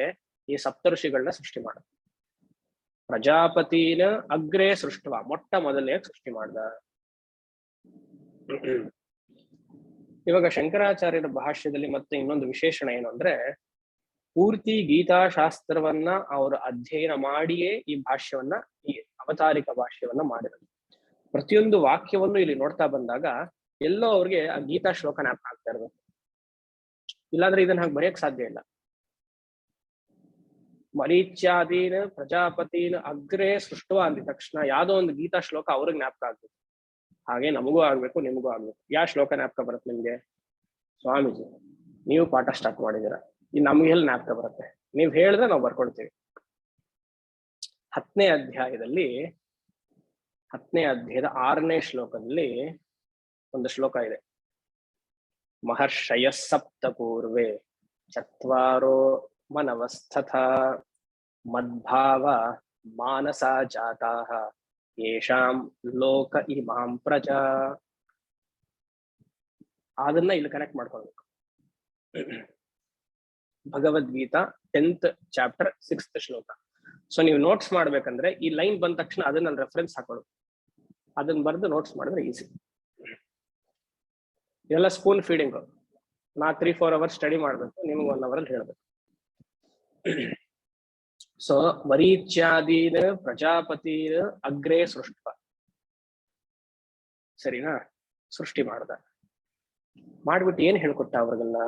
ಈ ಸಪ್ತಋಷಿಗಳನ್ನ ಸೃಷ್ಟಿ ಮಾಡ. ಪ್ರಜಾಪತಿನ ಅಗ್ರೇ ಸೃಷ್ಟವ, ಮೊಟ್ಟ ಮೊದಲೇ ಸೃಷ್ಟಿ ಮಾಡ್ದ. ಇವಾಗ ಶಂಕರಾಚಾರ್ಯರ ಭಾಷ್ಯದಲ್ಲಿ ಮತ್ತೆ ಇನ್ನೊಂದು ವಿಶೇಷಣ ಏನು ಅಂದ್ರೆ, ಪೂರ್ತಿ ಗೀತಾಶಾಸ್ತ್ರವನ್ನ ಅವರು ಅಧ್ಯಯನ ಮಾಡಿಯೇ ಈ ಭಾಷ್ಯವನ್ನ, ಈ ಅವತಾರಿಕ ಭಾಷ್ಯವನ್ನ ಮಾಡಿದರು. ಪ್ರತಿಯೊಂದು ವಾಕ್ಯವನ್ನು ಇಲ್ಲಿ ನೋಡ್ತಾ ಬಂದಾಗ ಎಲ್ಲೋ ಅವ್ರಿಗೆ ಆ ಗೀತಾ ಶ್ಲೋಕ ಜ್ಞಾಪಕ ಆಗ್ತಾ ಇರ್ಬೇಕು. ಇಲ್ಲಾಂದ್ರೆ ಇದನ್ನ ಹಾಗೆ ಬರೆಯಕ್ ಸಾಧ್ಯ ಇಲ್ಲ. ಮರೀಚ್ಯಾದೀನ ಪ್ರಜಾಪತಿನ ಅಗ್ರೇ ಸೃಷ್ಟವ ಅಂದ ತಕ್ಷಣ ಯಾವ್ದೋ ಒಂದು ಗೀತಾ ಶ್ಲೋಕ ಅವ್ರಿಗೆ ಜ್ಞಾಪಕ ಆಗ್ಬೇಕು. ಹಾಗೆ ನಮಗೂ ಆಗ್ಬೇಕು, ನಿಮಗೂ ಆಗ್ಬೇಕು. ಯಾವ ಶ್ಲೋಕ ಜ್ಞಾಪಕ ಬರುತ್ತೆ ನಿಮ್ಗೆ? ಸ್ವಾಮೀಜಿ ನೀವು ಪಾಠ ಸ್ಟಾರ್ಟ್ ಮಾಡಿದೀರ, ಈ ನಮ್ಗೆ ಎಲ್ಲಿ ಜ್ಞಾಪಕ ಬರುತ್ತೆ? ನೀವ್ ಹೇಳಿದ್ರೆ ನಾವು ಬರ್ಕೊಳ್ತೀವಿ. 10ನೇ ಅಧ್ಯಾಯದಲ್ಲಿ 10ನೇ ಅಧ್ಯಾಯದ 6ನೇ ಶ್ಲೋಕದಲ್ಲಿ ಒಂದು ಶ್ಲೋಕ ಇದೆ. ಮಹರ್ಷಯ ಸಪ್ತ ಪೂರ್ವೆ ಚತ್ವಾರೋ ಮನವಸ್ಥಥ ಮದ್ಭಾವ ಮಾನಸ ಜಾತಾಃ ಯೇಷಾಂ ಲೋಕ ಇಮಾಂ ಪ್ರಜಾ. ಅದನ್ನ ಇಲ್ಲಿ ಕನೆಕ್ಟ್ ಮಾಡ್ಕೊಳ್ಬೇಕು. ಭಗವದ್ಗೀತಾ 10th ಚಾಪ್ಟರ್ 6th ಶ್ಲೋಕ. ಸೊ ನೀವು ನೋಟ್ಸ್ ಮಾಡ್ಬೇಕಂದ್ರೆ ಈ ಲೈನ್ ಬಂದ ತಕ್ಷಣ ಅದನ್ನ ರೆಫರೆನ್ಸ್ ಹಾಕೊಳ್ಳಿ. ಅದನ್ನ ಬರೆದು ನೋಟ್ಸ್ ಮಾಡಿದ್ರೆ ಈಸಿ. ಇದೆಲ್ಲ ಸ್ಪೂನ್ ಫೀಡಿಂಗ್. ನಾ 3-4 ಅವರ್ಸ್ ಸ್ಟಡಿ ಮಾಡ್ಬೇಕು, ನಿಮ್ಗೆ 1 ಅವರ್ ಅಲ್ಲಿ ಹೇಳ್ಬೇಕು. ಸೊ ಮರೀಚ್ಯಾದೀನ ಪ್ರಜಾಪತಿನ ಅಗ್ರೇ ಸೃಷ್ಟ, ಸರಿನಾ? ಸೃಷ್ಟಿ ಮಾಡ್ದ. ಮಾಡ್ಬಿಟ್ಟು ಏನ್ ಹೇಳ್ಕೊಟ್ಟ ಅವ್ರಿಗೆಲ್ಲ?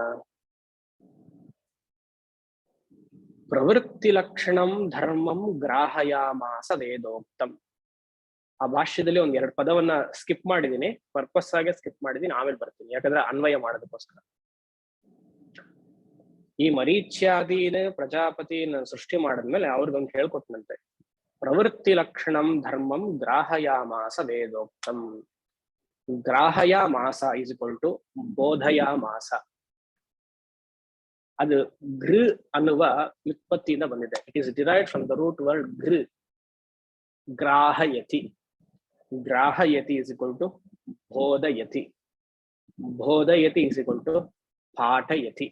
ಪ್ರವೃತ್ತಿ ಲಕ್ಷಣಂ ಧರ್ಮಂ ಗ್ರಾಹಯಾಮಾಸ ವೇದೋಕ್ತಂ. ಆ ಭಾಷ್ಯದಲ್ಲಿ 1-2 ಪದವನ್ನ ಸ್ಕಿಪ್ ಮಾಡಿದೀನಿ, ಪರ್ಪಸ್ ಆಗಿ ಸ್ಕಿಪ್ ಮಾಡಿದೀನಿ, ಆಮೇಲೆ ಬರ್ತೀನಿ, ಯಾಕಂದ್ರೆ ಅನ್ವಯ ಮಾಡೋದಕ್ಕೋಸ್ಕರ. ಈ ಮರೀಚ್ಯಾದೀನ ಪ್ರಜಾಪತಿನ ಸೃಷ್ಟಿ ಮಾಡಿದ್ಮೇಲೆ ಅವ್ರಿಗೊಂದು ಹೇಳ್ಕೊಟ್ನಂತೆ, ಪ್ರವೃತ್ತಿ ಲಕ್ಷಣಂ ಧರ್ಮಂ ಗ್ರಾಹಯಾಮಾಸ ವೇದೋಕ್ತಂ. ಗ್ರಾಹಯಾಮಾಸ ಈಸ್ ಈಕ್ವಲ್ ಟು ಬೋಧಯಾಮಾಸ. ಅದು ಗೃ ಅನ್ನುವ ವ್ಯುತ್ಪತ್ತಿಯಿಂದ ಬಂದಿದೆ. It is derived from the root word ಗೃ. ಗ್ರಾಹಯತಿ, ಗ್ರಾಹಯತಿ is equal to ಬೋಧಯತಿ, ಬೋಧಯತಿ is equal to ಪಾಠಯತಿ,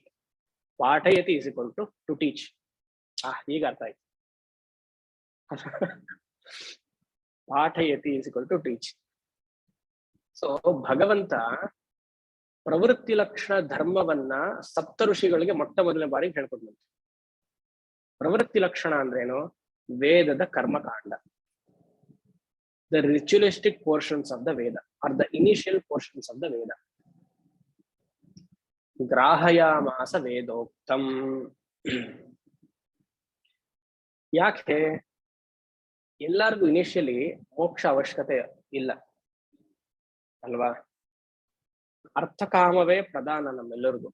ಪಾಠಯತಿ is equal to teach. ಈಗ ಅರ್ಥ ಆಯ್ತು. ಪಾಠಯತಿ is equal to teach. So ಭಗವಂತ ಪ್ರವೃತ್ತಿ ಲಕ್ಷಣ ಧರ್ಮವನ್ನ ಸಪ್ತ ಋಷಿಗಳಿಗೆ ಮೊಟ್ಟ ಮೊದಲನೇ ಬಾರಿಗೆ ಹೇಳ್ಕೊಡ್ತಾರೆ. ಪ್ರವೃತ್ತಿ ಲಕ್ಷಣ ಅಂದ್ರೇನು? ವೇದದ ಕರ್ಮಕಾಂಡ. The ritualistic portions of the Veda or the initial portions of the Veda. ಗ್ರಾಹಯಾಮಾಸ ವೇದೋಕ್ತಂ. ಯಾಕೆ? ಎಲ್ಲರಿಗೂ ಇನಿಷಿಯಲಿ ಮೋಕ್ಷ ಅವಶ್ಯಕತೆ ಇಲ್ಲ ಅಲ್ವಾ? ಅರ್ಥಕಾಮವೇ ಪ್ರಧಾನ ನಮ್ಮೆಲ್ಲರಿಗೂ.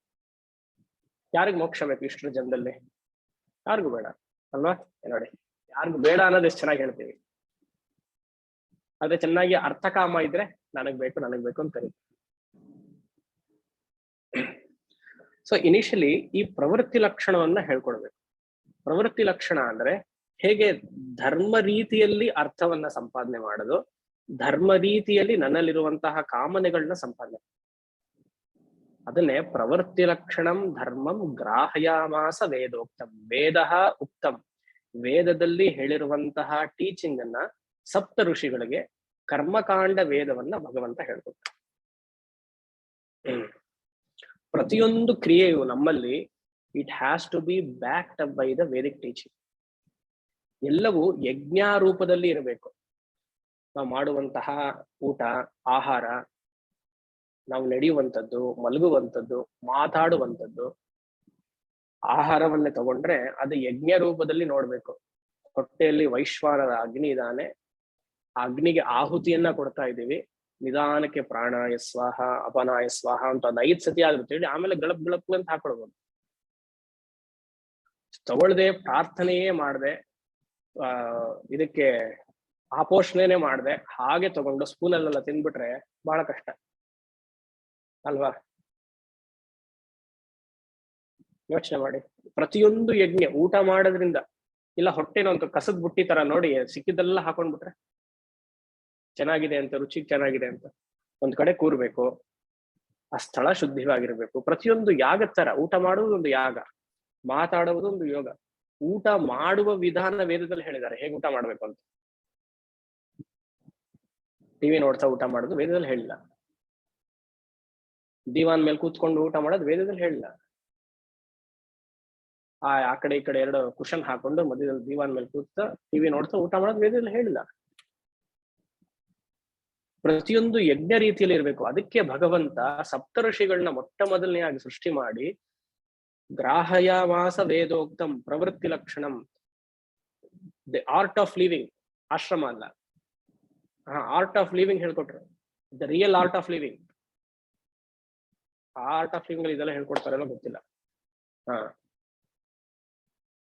ಯಾರಿಗೂ ಮೋಕ್ಷ ಬೇಕು ಇಷ್ಟರ ಜನದಲ್ಲಿ? ಯಾರಿಗೂ ಬೇಡ ಅಲ್ವಾ? ನೋಡಿ, ಯಾರಿಗೂ ಬೇಡ ಅನ್ನೋದು ಎಷ್ಟು ಚೆನ್ನಾಗಿ ಹೇಳ್ತೀವಿ. ಆದ್ರೆ ಚೆನ್ನಾಗಿ ಅರ್ಥಕಾಮ ಇದ್ರೆ ನನಗ್ ಬೇಕು ಅಂತ ಕರೀತೀವಿ. ಸೊ ಇನಿಷಿಯಲಿ ಈ ಪ್ರವೃತ್ತಿ ಲಕ್ಷಣವನ್ನ ಹೇಳ್ಕೊಡ್ಬೇಕು. ಪ್ರವೃತ್ತಿ ಲಕ್ಷಣ ಅಂದ್ರೆ ಹೇಗೆ ಧರ್ಮ ರೀತಿಯಲ್ಲಿ ಅರ್ಥವನ್ನ ಸಂಪಾದನೆ ಮಾಡೋದು, ಧರ್ಮ ರೀತಿಯಲ್ಲಿ ನನ್ನಲ್ಲಿರುವಂತಹ ಕಾಮನೆಗಳನ್ನ ಸಂಪಾದನೆ, ಅದನ್ನೇ ಪ್ರವೃತ್ತಿ ಲಕ್ಷಣಂ ಧರ್ಮಂ ಗ್ರಾಹಯಾಮಾಸ ವೇದೋಕ್ತಂ. ವೇದ ಉಕ್ತಂ, ವೇದದಲ್ಲಿ ಹೇಳಿರುವಂತಹ ಟೀಚಿಂಗ್ ಅನ್ನ ಸಪ್ತ ಋಷಿಗಳಿಗೆ ಕರ್ಮಕಾಂಡ ವೇದವನ್ನ ಭಗವಂತ ಹೇಳ್ಕೊಟ್ಟ. ಪ್ರತಿಯೊಂದು ಕ್ರಿಯೆಯು ನಮ್ಮಲ್ಲಿ it has to be backed up by the Vedic teaching. ಎಲ್ಲವೂ ಯಜ್ಞ ರೂಪದಲ್ಲಿ ಇರಬೇಕು. ನಾವು ಮಾಡುವಂತಹ ಊಟ, ಆಹಾರ, ನಾವು ನಡೆಯುವಂಥದ್ದು, ಮಲಗುವಂಥದ್ದು, ಮಾತಾಡುವಂಥದ್ದು, ಆಹಾರವನ್ನೇ ತಗೊಂಡ್ರೆ ಅದು ಯಜ್ಞ ರೂಪದಲ್ಲಿ ನೋಡ್ಬೇಕು. ಹೊಟ್ಟೆಯಲ್ಲಿ ವೈಶ್ವಾನರ ಅಗ್ನಿ ಇದ್ದಾನೆ, ಆ ಅಗ್ನಿಗೆ ಆಹುತಿಯನ್ನ ಕೊಡ್ತಾ ಇದ್ದೀವಿ. ನಿಧಾನಕ್ಕೆ ಪ್ರಾಣಾಯ ಸ್ವಾಹ ಅಪನಾಯ ಸ್ವಾಹ ಅಂತ ಒಂದು 5 ಸತಿ ಆಗುತ್ತೆ. ಆಮೇಲೆ ಗಳಪ್ ಗಳಪ್ ಅಂತ ಹಾಕೊಳ್ಬೋದು. ತಗೊಳ್ದೆ, ಪ್ರಾರ್ಥನೆಯೇ ಮಾಡ್ದೆ, ಇದಕ್ಕೆ ಆಪೋಷಣೆನೆ ಮಾಡ್ದೆ, ಹಾಗೆ ತಗೊಂಡು ಸ್ಪೂನಲ್ಲೆಲ್ಲ ತಿಂದ್ಬಿಟ್ರೆ ಬಹಳ ಕಷ್ಟ. ಅಲ್ವಾ? ಯೋಚನೆ ಮಾಡಿ. ಪ್ರತಿಯೊಂದು ಯಜ್ಞ ಊಟ ಮಾಡೋದ್ರಿಂದ, ಇಲ್ಲ ಹೊಟ್ಟೆನ ಒಂದು ಕಸದ ಬುಟ್ಟಿ ತರ ನೋಡಿ ಸಿಕ್ಕಿದ್ದೆಲ್ಲ ಹಾಕೊಂಡ್ಬಿಟ್ರೆ ಚೆನ್ನಾಗಿದೆ ಅಂತ, ರುಚಿ ಚೆನ್ನಾಗಿದೆ ಅಂತ ಒಂದ್ ಕಡೆ ಕೂರ್ಬೇಕು, ಆ ಸ್ಥಳ ಶುದ್ಧವಾಗಿರ್ಬೇಕು. ಪ್ರತಿಯೊಂದು ಯಾಗದ ತರ ಊಟ ಮಾಡುವುದು ಒಂದು ಯಾಗ, ಮಾತಾಡುವುದು ಒಂದು ಯೋಗ. ಊಟ ಮಾಡುವ ವಿಧಾನ ವೇದದಲ್ಲಿ ಹೇಳಿದ್ದಾರೆ, ಹೇಗೆ ಊಟ ಮಾಡ್ಬೇಕು ಅಂತ. ಟಿವಿ ನೋಡ್ತಾ ಊಟ ಮಾಡೋದು ವೇದದಲ್ಲಿ ಹೇಳಿಲ್ಲ. ದಿವಾನ್ ಮೇಲೆ ಕೂತ್ಕೊಂಡು ಊಟ ಮಾಡೋದು ವೇದದಲ್ಲಿ ಹೇಳಿಲ್ಲ. ಆ ಕಡೆ ಈ ಕಡೆ ಎರಡು ಕುಶನ್ ಹಾಕೊಂಡು ಮಧ್ಯದಲ್ಲಿ ದಿವಾನ್ ಮೇಲೆ ಕೂತ್ತಾ ಟಿವಿ ನೋಡ್ತಾ ಊಟ ಮಾಡೋದು ವೇದದಲ್ಲಿ ಹೇಳಿಲ್ಲ. ಪ್ರತಿಯೊಂದು ಯಜ್ಞ ರೀತಿಯಲ್ಲಿ ಇರ್ಬೇಕು. ಅದಕ್ಕೆ ಭಗವಂತ ಸಪ್ತಋಷಿಗಳನ್ನ ಮೊಟ್ಟ ಮೊದಲನೆಯಾಗಿ ಸೃಷ್ಟಿ ಮಾಡಿ ಗ್ರಾಹಯಾಮಾಸ ವೇದೋಕ್ತಂ ಪ್ರವೃತ್ತಿ ಲಕ್ಷಣಂ, ದಿ ಆರ್ಟ್ ಆಫ್ ಲಿವಿಂಗ್, ಆಶ್ರಮ ಅಲ್ಲ, ಆರ್ಟ್ ಆಫ್ ಲಿವಿಂಗ್ ಹೇಳ್ಕೊಟ್ರು. The real art of living. Art of living ಇದೆಲ್ಲ ಹೇಳ್ಕೊಡ್ತಾರಲ್ಲ ಗೊತ್ತಿಲ್ಲ.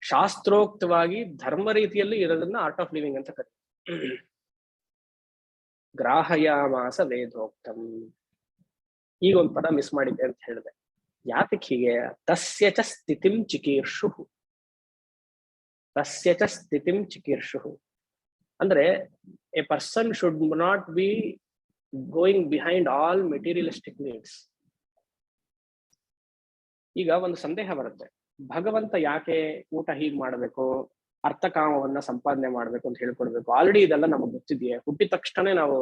ಶಾಸ್ತ್ರೋಕ್ತವಾಗಿ ಧರ್ಮ ರೀತಿಯಲ್ಲಿ ಇರೋದನ್ನ ಆರ್ಟ್ ಆಫ್ ಲಿವಿಂಗ್ ಅಂತ ಕರೀತಾರೆ. ಗ್ರಾಹಯಾಮಾಸ ವೇದೋಕ್ತಂ. ಈಗ ಒಂದ್ ಪದ ಮಿಸ್ ಮಾಡಿದ್ದೆ ಅಂತ ಹೇಳಿದೆ. ಯಾತಕ್ಕೆ ಹೀಗೆ? ತಸ್ಯ ಚ ಸ್ಥಿತಿಂ ಚಿಕೀರ್ಷು. ತಸ್ಯ ಚ ಸ್ಥಿತಿಂ ಚಿಕೀರ್ಷು ಅಂದ್ರೆ A person should not be going behind all materialistic needs. ಈಗ ಒಂದು ಸಂದೇಹ ಬರುತ್ತೆ, ಭಗವಂತ ಯಾಕೆ ಊಟ ಹೀಗ್ ಮಾಡ್ಬೇಕು, ಅರ್ಥಕಾಮವನ್ನ ಸಂಪಾದನೆ ಮಾಡ್ಬೇಕು ಅಂತ ಹೇಳ್ಕೊಡ್ಬೇಕು? ಆಲ್ರೆಡಿ ಇದೆಲ್ಲ ನಮಗ್ ಗೊತ್ತಿದೆಯೇ? ಹುಟ್ಟಿದ ತಕ್ಷಣ ನಾವು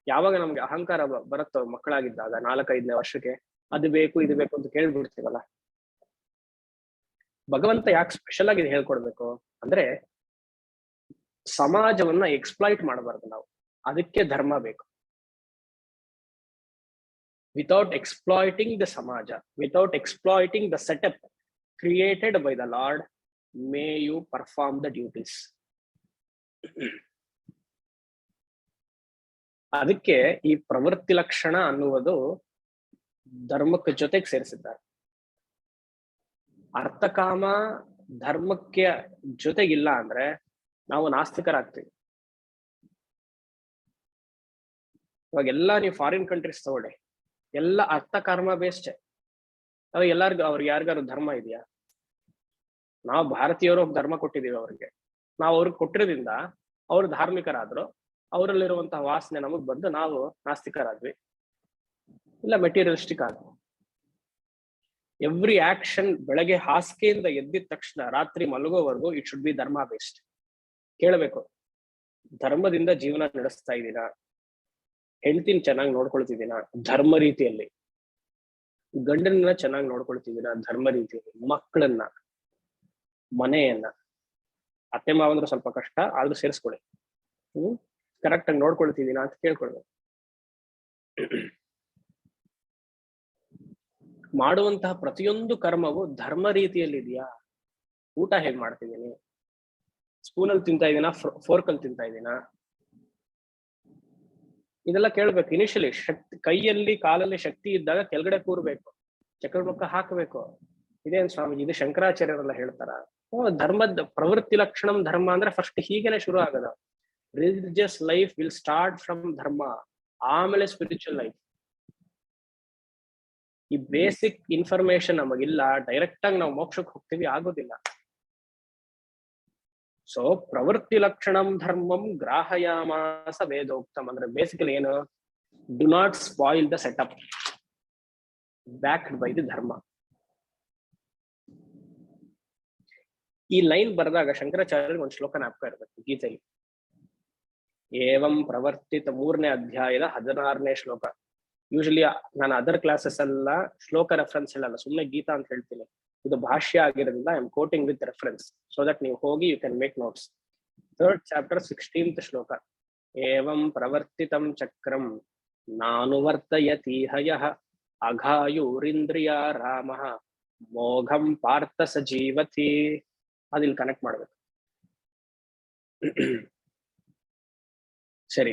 ಯಾವಾಗ ನಮ್ಗೆ ಅಹಂಕಾರ ಬರುತ್ತೋ ಮಕ್ಕಳಾಗಿದ್ದಾಗ 4-5ನೇ ವರ್ಷಕ್ಕೆ ಅದು ಬೇಕು ಇದು ಬೇಕು ಅಂತ ಕೇಳ್ಬಿಡ್ತೀವಲ್ಲ. ಭಗವಂತ ಯಾಕೆ ಸ್ಪೆಷಲ್ ಆಗಿ ಹೇಳ್ಕೊಡ್ಬೇಕು ಅಂದ್ರೆ ಸಮಾಜವನ್ನ ಎಕ್ಸ್ಪ್ಲಾಯ್ಟ್ ಮಾಡಬಾರ್ದು ನಾವು, ಅದಕ್ಕೆ ಧರ್ಮ ಬೇಕು. ವಿತೌಟ್ ಎಕ್ಸ್ಪ್ಲಾಯ್ಟಿಂಗ್ ದ ಸಮಾಜ, without exploiting the setup created by the lord, may you perform the duties. ಅದಕ್ಕೆ ಈ ಪ್ರವೃತ್ತಿ ಲಕ್ಷಣ ಅನ್ನುವುದು ಧರ್ಮಕ್ಕೆ ಜೊತೆಗೆ ಸೇರಿಸಿದ್ದಾರೆ. ಅರ್ಥಕಾಮ ಧರ್ಮಕ್ಕೆ ಜೊತೆಗಿಲ್ಲ ಅಂದ್ರೆ ನಾವು ನಾಸ್ತಿಕರಾಗ್ತೀವಿ. ಇವಾಗೆಲ್ಲ ನೀವು ಫಾರಿನ್ ಕಂಟ್ರೀಸ್ ತಗೊಳ್ಳಿ, ಎಲ್ಲ ಅರ್ಥಕರ್ಮ ಬೇಸ್ಡ್. ಅವಾಗ ಅವ್ರಿಗೆ ಯಾರಿಗಾರು ಧರ್ಮ ಇದೆಯಾ? ನಾವು ಭಾರತೀಯರು ಧರ್ಮ ಕೊಟ್ಟಿದೀವಿ ಅವ್ರಿಗೆ. ನಾವು ಅವ್ರಿಗೆ ಕೊಟ್ಟಿರೋದ್ರಿಂದ ಅವ್ರು ಧಾರ್ಮಿಕರಾದ್ರು, ಅವರಲ್ಲಿರುವಂತಹ ವಾಸನೆ ನಮಗ್ ಬಂದು ನಾವು ನಾಸ್ತಿಕರಾದ್ವಿ, ಇಲ್ಲ ಮೆಟೀರಿಯಲಿಸ್ಟಿಕ್ ಆದ್ವಿ. ಎವ್ರಿ ಆಕ್ಷನ್ ಬೆಳಗ್ಗೆ ಹಾಸಿಗೆಯಿಂದ ಎದ್ದಿದ ತಕ್ಷಣ ರಾತ್ರಿ ಮಲಗೋವರೆಗೂ ಇಟ್ ಶುಡ್ ಬಿ ಧರ್ಮ ಬೇಸ್ಡ್. ಕೇಳಬೇಕು, ಧರ್ಮದಿಂದ ಜೀವನ ನಡೆಸ್ತಾ ಇದ್ದೀನಾ? ಹೆಂಡತಿನ ಚೆನ್ನಾಗಿ ನೋಡ್ಕೊಳ್ತಿದ್ದೀನಾ ಧರ್ಮ ರೀತಿಯಲ್ಲಿ? ಗಂಡನ ಚೆನ್ನಾಗಿ ನೋಡ್ಕೊಳ್ತಿದ್ದೀನಾ ಧರ್ಮ ರೀತಿಯಲ್ಲಿ? ಮಕ್ಕಳನ್ನ, ಮನೆಯನ್ನ, ಅತ್ತೆ ಮಾವಂದ್ರೆ ಸ್ವಲ್ಪ ಕಷ್ಟ ಆದ್ರೂ ಸೇರಿಸ್ಕೊಳ್ಳಿ, ಕರೆಕ್ಟ್ ಆಗಿ ನೋಡ್ಕೊಳ್ತಿದ್ದೀನಾ ಅಂತ ಕೇಳ್ಕೊಳ್ಬೇಕು. ಮಾಡುವಂತಹ ಪ್ರತಿಯೊಂದು ಕರ್ಮವು ಧರ್ಮ ರೀತಿಯಲ್ಲಿ ಇದೆಯಾ? ಊಟ ಹೇಗ್ ಮಾಡ್ತಿದ್ದೀನಿ? ಸ್ಪೂನಲ್ಲಿ ತಿಂತಾ ಇದೀನಾ, ಫೋರ್ಕಲ್ಲಿ ತಿಂತಾ ಇದೀನಾ? ಇದೆಲ್ಲ ಕೇಳ್ಬೇಕು. ಇನಿಷಿಯಲಿ ಶಕ್ತಿ ಕೈಯಲ್ಲಿ ಕಾಲಲ್ಲಿ ಶಕ್ತಿ ಇದ್ದಾಗ ಕೆಳಗಡೆ ಕೂರ್ಬೇಕು, ಚಕ್ರಮುಖ ಹಾಕಬೇಕು. ಇದೇನ್ ಸ್ವಾಮೀಜಿ ಇದು ಶಂಕರಾಚಾರ್ಯರೆಲ್ಲ ಹೇಳ್ತಾರ? ಧರ್ಮದ ಪ್ರವೃತ್ತಿ ಲಕ್ಷಣಂ ಧರ್ಮ ಅಂದ್ರೆ ಫಸ್ಟ್ ಹೀಗೇನೆ ಶುರು ಆಗದ. Religious life will start from ಧರ್ಮ, ಆಮೇಲೆ ಸ್ಪಿರಿಚುವಲ್ ಲೈಫ್. ಈ ಬೇಸಿಕ್ ಇನ್ಫಾರ್ಮೇಶನ್ ನಮಗಿಲ್ಲ, ಡೈರೆಕ್ಟ್ ಆಗಿ ನಾವು ಮೋಕ್ಷಕ್ಕೆ ಹೋಗ್ತೀವಿ, ಆಗೋದಿಲ್ಲ. ಸೊ ಪ್ರವೃತ್ತಿ ಲಕ್ಷಣಂ ಧರ್ಮಂ ಗ್ರಾಹಯಾಮಾಸ ವೇದೋಕ್ತಂ ಅಂದ್ರೆ ಬೇಸಿಕಲಿ ಏನು? Do not spoil the setup backed by the ಧರ್ಮ. ಈ ಲೈನ್ ಬರೆದಾಗ ಶಂಕರಾಚಾರ್ಯರಿಗೆ ಒಂದು ಶ್ಲೋಕ ಜ್ಞಾಪಕ ಇರಬೇಕು ಗೀತೆಯಲ್ಲಿ. ಏವಂ ಪ್ರವರ್ತಿತ 3ನೇ ಅಧ್ಯಾಯದ 16ನೇ ಶ್ಲೋಕ. ಯೂಶಲಿ ನಾನು ಅದರ್ ಕ್ಲಾಸಸ್ ಎಲ್ಲ ಶ್ಲೋಕ ರೆಫರೆನ್ಸ್ ಹೇಳಲ್ಲ, ಸುಮ್ಮನೆ ಗೀತಾ ಅಂತ ಹೇಳ್ತೀನಿ. ಇದು ಭಾಷ್ಯ ಆಗಿರೋದ್ರಿಂದ I am quoting with reference, so that ನೀವು ಹೋಗಿ you can make notes. 3rd chapter 16th ಶ್ಲೋಕ. ಏವಂ ಪ್ರವರ್ತಿತಂ ಚಕ್ರಂ ನಾನುವರ್ತಯತಿ ಹಯಃ ಅಘಾಯೂರಿಂದ್ರಿಯ ರಾಮಃ ಮೋಘಂ ಪಾರ್ಥ ಸಜೀವತಿ. ಅದಿಲ್ಲಿ ಕನೆಕ್ಟ್ ಮಾಡ್ಬೇಕು. ಸರಿ,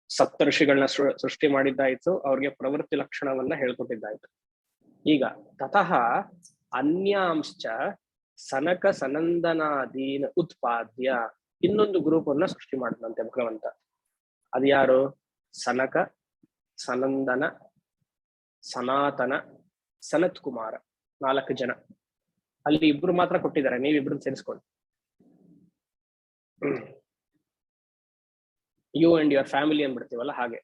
ಸಪ್ತಋಷಿಗಳನ್ನ ಸೃಷ್ಟಿ ಮಾಡಿದ್ದಾಯ್ತು, ಅವ್ರಿಗೆ ಪ್ರವೃತ್ತಿ ಲಕ್ಷಣವನ್ನ ಹೇಳ್ಕೊಟ್ಟಿದ್ದಾಯ್ತು. ಈಗ ತತಃ ಅನ್ಯಾಂಶ್ಚ ಸನಕ ಸನಂದನಾದೀನ್ ಉತ್ಪಾದ್ಯ ಇನ್ನೊಂದು ಗ್ರೂಪ್ ಅನ್ನ ಸೃಷ್ಟಿ ಮಾಡಿದಂತೆ ಭಗವಂತ. ಅದ್ಯಾರು? ಸನಕ, ಸನಂದನ, ಸನಾತನ, ಸನತ್ ಕುಮಾರ, 4 ಜನ. ಅಲ್ಲಿ 2 ಮಾತ್ರ ಕೊಟ್ಟಿದ್ದಾರೆ, ನೀವಿಬ್ರು ಸೇರಿಸ್ಕೊಳ್ಳಿ. ಯು ಅಂಡ್ ಯುವರ್ ಫ್ಯಾಮಿಲಿ ಅಂದ್ಬಿಡ್ತೀವಲ್ಲ ಹಾಗೆ.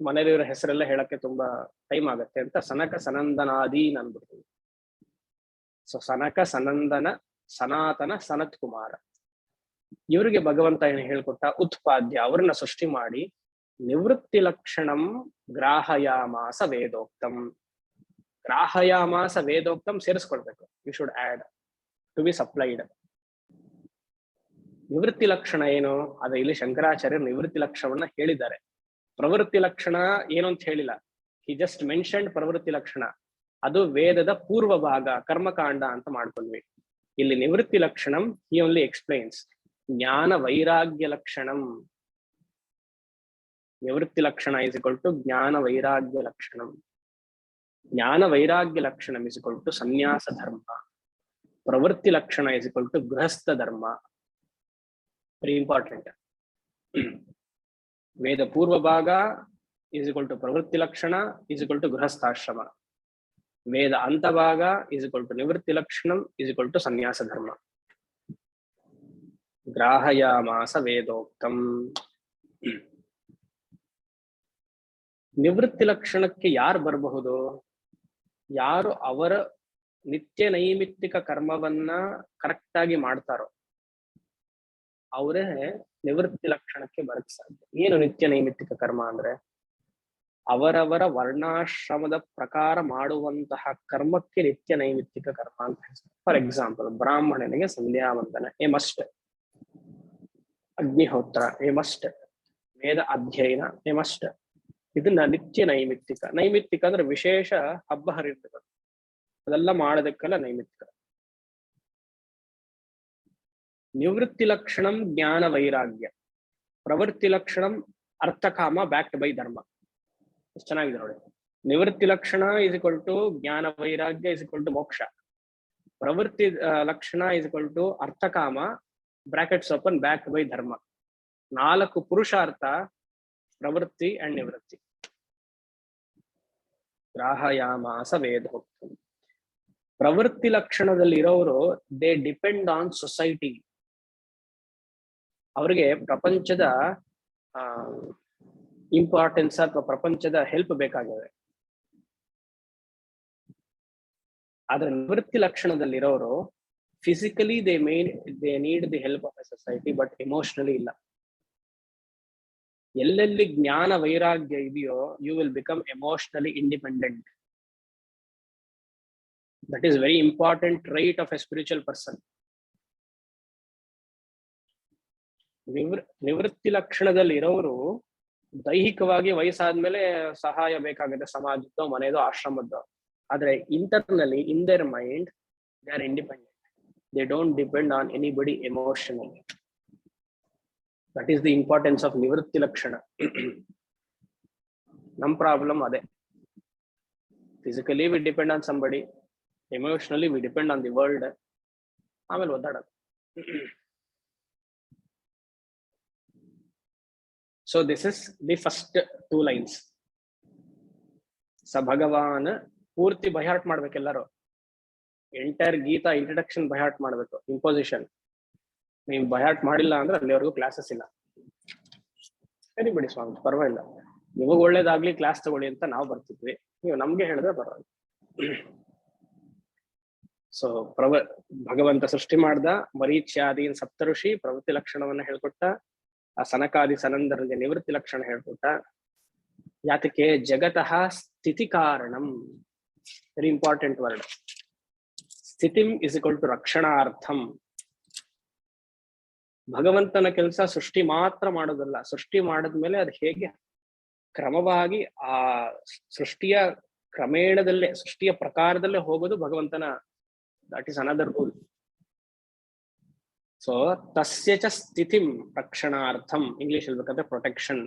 ಮನೆಯವರ ಹೆಸರೆಲ್ಲ ಹೇಳಕ್ಕೆ ತುಂಬಾ ಟೈಮ್ ಆಗತ್ತೆ ಅಂತ ಸನಕ ಸನಂದನಾದಿ ಅನ್ಬಿಡ್ತೀವಿ. ಸೊ ಸನಕ ಸನಂದನ ಸನಾತನ ಸನತ್ ಕುಮಾರ ಇವರಿಗೆ ಭಗವಂತ ಏನು ಹೇಳ್ಕೊಟ್ಟ, ಉತ್ಪಾದ್ಯ ಅವ್ರನ್ನ ಸೃಷ್ಟಿ ಮಾಡಿ ನಿವೃತ್ತಿ ಲಕ್ಷಣಂ ಗ್ರಾಹಯಾಮಾಸ ವೇದೋಕ್ತಂ. ಗ್ರಾಹಯಾಮಾಸ ವೇದೋಕ್ತಂ ಸೇರಿಸ್ಕೊಳ್ಬೇಕು, you should add to be supplied. ನಿವೃತ್ತಿ ಲಕ್ಷಣ ಏನು ಅದ ಇಲ್ಲಿ ಶಂಕರಾಚಾರ್ಯರು ನಿವೃತ್ತಿ ಲಕ್ಷಣವನ್ನ ಹೇಳಿದ್ದಾರೆ. ಪ್ರವೃತ್ತಿ ಲಕ್ಷಣ ಏನು ಅಂತ ಹೇಳಿಲ್ಲ, ಹಿ ಜಸ್ಟ್ ಮೆನ್ಷನ್ಡ್ ಪ್ರವೃತ್ತಿ ಲಕ್ಷಣ. ಅದು ವೇದದ ಪೂರ್ವ ಭಾಗ ಕರ್ಮಕಾಂಡ ಅಂತ ಮಾಡ್ಕೊಂಡ್ವಿ. ಇಲ್ಲಿ ನಿವೃತ್ತಿ ಲಕ್ಷಣಂ ಹಿ ಓನ್ಲಿ ಎಕ್ಸ್ಪ್ಲೈನ್ಸ್ ಜ್ಞಾನ ವೈರಾಗ್ಯ ಲಕ್ಷಣಂ. ನಿವೃತ್ತಿ ಲಕ್ಷಣ ಇಸ್ ಇಕ್ವಲ್ ಟು ಜ್ಞಾನ ವೈರಾಗ್ಯ ಲಕ್ಷಣಂ. ಜ್ಞಾನ ವೈರಾಗ್ಯ ಲಕ್ಷಣಂ ಇಸ್ ಇಕ್ವಲ್ ಟು ಸನ್ಯಾಸ ಧರ್ಮ. ಪ್ರವೃತ್ತಿ ಲಕ್ಷಣ ಇಸ್ ಇಕ್ವಲ್ ಟು ಗೃಹಸ್ಥ ಧರ್ಮ. Very important. ವೇದ ಪೂರ್ವ ಭಾಗ ಇಸ್ ಇಕ್ವಲ್ ಟು ಪ್ರವೃತ್ತಿ ಲಕ್ಷಣ ಇಸ್ ಇಕ್ವಲ್ ಟು ಗೃಹಸ್ಥಾಶ್ರಮ. ವೇದ ಅಂತಭಾಗ ಇಸ್ ಇಕ್ವಲ್ ಟು ನಿವೃತ್ತಿ ಲಕ್ಷಣಂ ಇಸ್ ಇಕ್ವಲ್ ಟು ಸನ್ಯಾಸ ಧರ್ಮ. ಗ್ರಾಹಯಾಮಾಸ ವೇದೋಕ್ತಂ. ನಿವೃತ್ತಿ ಲಕ್ಷಣಕ್ಕೆ ಯಾರು ಬರಬಹುದು? ಯಾರು ಅವರ ನಿತ್ಯ ನೈಮಿತ್ತಿಕ ಕರ್ಮವನ್ನ ಕರೆಕ್ಟ್ ಆಗಿ ಮಾಡ್ತಾರೋ ಅವರೇ ನಿವೃತ್ತಿ ಲಕ್ಷಣಕ್ಕೆ ಬರಕ್ ಸಾಧ್ಯ. ಏನು ನಿತ್ಯ ನೈಮಿತ್ತಿಕ ಕರ್ಮ ಅಂದ್ರೆ ಅವರವರ ವರ್ಣಾಶ್ರಮದ ಪ್ರಕಾರ ಮಾಡುವಂತಹ ಕರ್ಮಕ್ಕೆ ನಿತ್ಯ ನೈಮಿತ್ತಿಕ ಕರ್ಮ ಅಂತ ಹೇಳ್ತಾರೆ. ಫಾರ್ ಎಕ್ಸಾಂಪಲ್, ಬ್ರಾಹ್ಮಣನಿಗೆ ಸಂಧ್ಯಾವಂದನ ಎ ಮಸ್ಟ್, ಅಗ್ನಿಹೋತ್ರ ಎ ಮಸ್ಟ್, ವೇದ ಅಧ್ಯಯನ ಎ ಮಸ್ಟ್. ಇದನ್ನ ನಿತ್ಯ ನೈಮಿತ್ತಿಕ. ನೈಮಿತ್ತಿಕ ಅಂದ್ರೆ ವಿಶೇಷ ಹಬ್ಬ ಹರಿದಿರ್ತದೆ, ಅದೆಲ್ಲ ಮಾಡೋದಕ್ಕೆಲ್ಲ ನೈಮಿತ್ತಿಕ. ನಿವೃತ್ತಿ ಲಕ್ಷಣಂ ಜ್ಞಾನ ವೈರಾಗ್ಯ, ಪ್ರವೃತ್ತಿ ಲಕ್ಷಣಂ ಅರ್ಥಕಾಮ ಬ್ಯಾಕ್ಡ್ ಬೈ ಧರ್ಮ. ಎಷ್ಟು ಚೆನ್ನಾಗಿದೆ ನೋಡಿ. ನಿವೃತ್ತಿ ಲಕ್ಷಣ ಇಸ್ ಇಕ್ವಲ್ ಟು ಜ್ಞಾನ ವೈರಾಗ್ಯ ಇಸ್ ಇಕ್ವಲ್ ಟು ಮೋಕ್ಷ. ಪ್ರವೃತ್ತಿ ಲಕ್ಷಣ ಇಸ್ ಇಕ್ವಲ್ ಟು ಅರ್ಥಕಾಮ ಬ್ರಾಕೆಟ್ಸ್ ಓಪನ್ ಬ್ಯಾಕ್ಡ್ ಬೈ ಧರ್ಮ. 4 ಪುರುಷಾರ್ಥ, ಪ್ರವೃತ್ತಿ ಅಂಡ್ ನಿವೃತ್ತಿ. ಗ್ರಾಹಯಾಮಾಸ ವೇದೋಕ್ತಂ. ಪ್ರವೃತ್ತಿ ಲಕ್ಷಣದಲ್ಲಿ ಇರೋರು ದೇ ಡಿಪೆಂಡ್ ಆನ್ ಸೊಸೈಟಿ. ಅವ್ರಿಗೆ ಪ್ರಪಂಚದ ಇಂಪಾರ್ಟೆನ್ಸ್ ಅಥವಾ ಪ್ರಪಂಚದ ಹೆಲ್ಪ್ ಬೇಕಾಗಿದೆ. ಆದ್ರೆ ನಿವೃತ್ತಿ ಲಕ್ಷಣದಲ್ಲಿರೋರು physically they need the help of a society, but emotionally ಇಲ್ಲ. ಎಲ್ಲೆಲ್ಲಿ ಜ್ಞಾನ ವೈರಾಗ್ಯ ಇದೆಯೋ you will become emotionally independent. That is very important trait of a spiritual person. ನಿವೃತ್ತಿ ಲಕ್ಷಣದಲ್ಲಿ ಇರೋರು ದೈಹಿಕವಾಗಿ ವಯಸ್ಸಾದ್ಮೇಲೆ ಸಹಾಯ ಬೇಕಾಗುತ್ತೆ, ಸಮಾಜದ್ದು, ಮನೆಯದು, ಆಶ್ರಮದ್ದು. ಆದ್ರೆ internally in their mind they are independent. They don't depend on anybody emotionally. That is the importance of ನಿವೃತ್ತಿ ಲಕ್ಷಣ. ನಮ್ ಪ್ರಾಬ್ಲಮ್ ಅದೇ. Physically we depend on somebody, emotionally we depend on the world. ಆಮೇಲೆ ಒದ್ದಾಡೋದು. So this is the first 2 lines. ಸ ಭಗವಾನ್ ಪೂರ್ತಿ by heart ಮಾಡ್ಬೇಕು ಎಲ್ಲರೂ. ಎಂಟೈರ್ ಗೀತಾ ಇಂಟ್ರಡಕ್ಷನ್ ಬೈಹಾರ್ಟ್ ಮಾಡ್ಬೇಕು. ಇಂಪೋಸಿಷನ್ ನೀವು ಬೈಹಾರ್ಟ್ ಮಾಡಿಲ್ಲ ಅಂದ್ರೆ ಅಲ್ಲಿವರೆಗೂ ಕ್ಲಾಸಸ್ ಇಲ್ಲ. ಸರಿ ಬಿಡಿ ಸ್ವಾಮಿ, ಪರವಾಗಿಲ್ಲ, ನಿಮಗ್ ಒಳ್ಳೇದಾಗ್ಲಿ, ಕ್ಲಾಸ್ ತಗೊಳ್ಳಿ ಅಂತ ನಾವು ಬರ್ತಿದ್ವಿ, ನೀವು ನಮ್ಗೆ ಹೇಳಿದ್ರೆ ಬರೋದು. ಸೊ ಭಗವಂತ ಸೃಷ್ಟಿ ಮಾಡ್ದ, ಮರೀಚ್ಯಾದೀನ್ ಸಪ್ತಋಷಿ ಪ್ರವೃತ್ತಿ ಲಕ್ಷಣವನ್ನ ಹೇಳ್ಕೊಟ್ಟ, ಆ ಸನಕಾದಿ ಸನಂದರಿಗೆ ನಿವೃತ್ತಿ ಲಕ್ಷಣ ಹೇಳ್ಕೊಟ್ಟ. ಯಾತಕ್ಕೆ? ಜಗತಃ ಸ್ಥಿತಿ ಕಾರಣಂ. Very important word. ಸ್ಥಿತಿಂ ಇಸ್ ಇಕ್ವಲ್ ಟು ರಕ್ಷಣಾರ್ಥಂ. ಭಗವಂತನ ಕೆಲಸ ಸೃಷ್ಟಿ ಮಾತ್ರ ಮಾಡೋದಲ್ಲ, ಸೃಷ್ಟಿ ಮಾಡಿದ್ಮೇಲೆ ಅದು ಹೇಗೆ ಕ್ರಮವಾಗಿ ಆ ಸೃಷ್ಟಿಯ ಕ್ರಮೇಣದಲ್ಲೇ, ಸೃಷ್ಟಿಯ ಪ್ರಕಾರದಲ್ಲೇ ಹೋಗೋದು ಭಗವಂತನ, that is another rule. So ತಸ್ಯ ಚ ಸ್ಥಿತಿಂ ರಕ್ಷಣಾರ್ಥಂ, ಇಂಗ್ಲಿಷ್ ಹೇಳ್ಬೇಕಂದ್ರೆ ಪ್ರೊಟೆಕ್ಷನ್.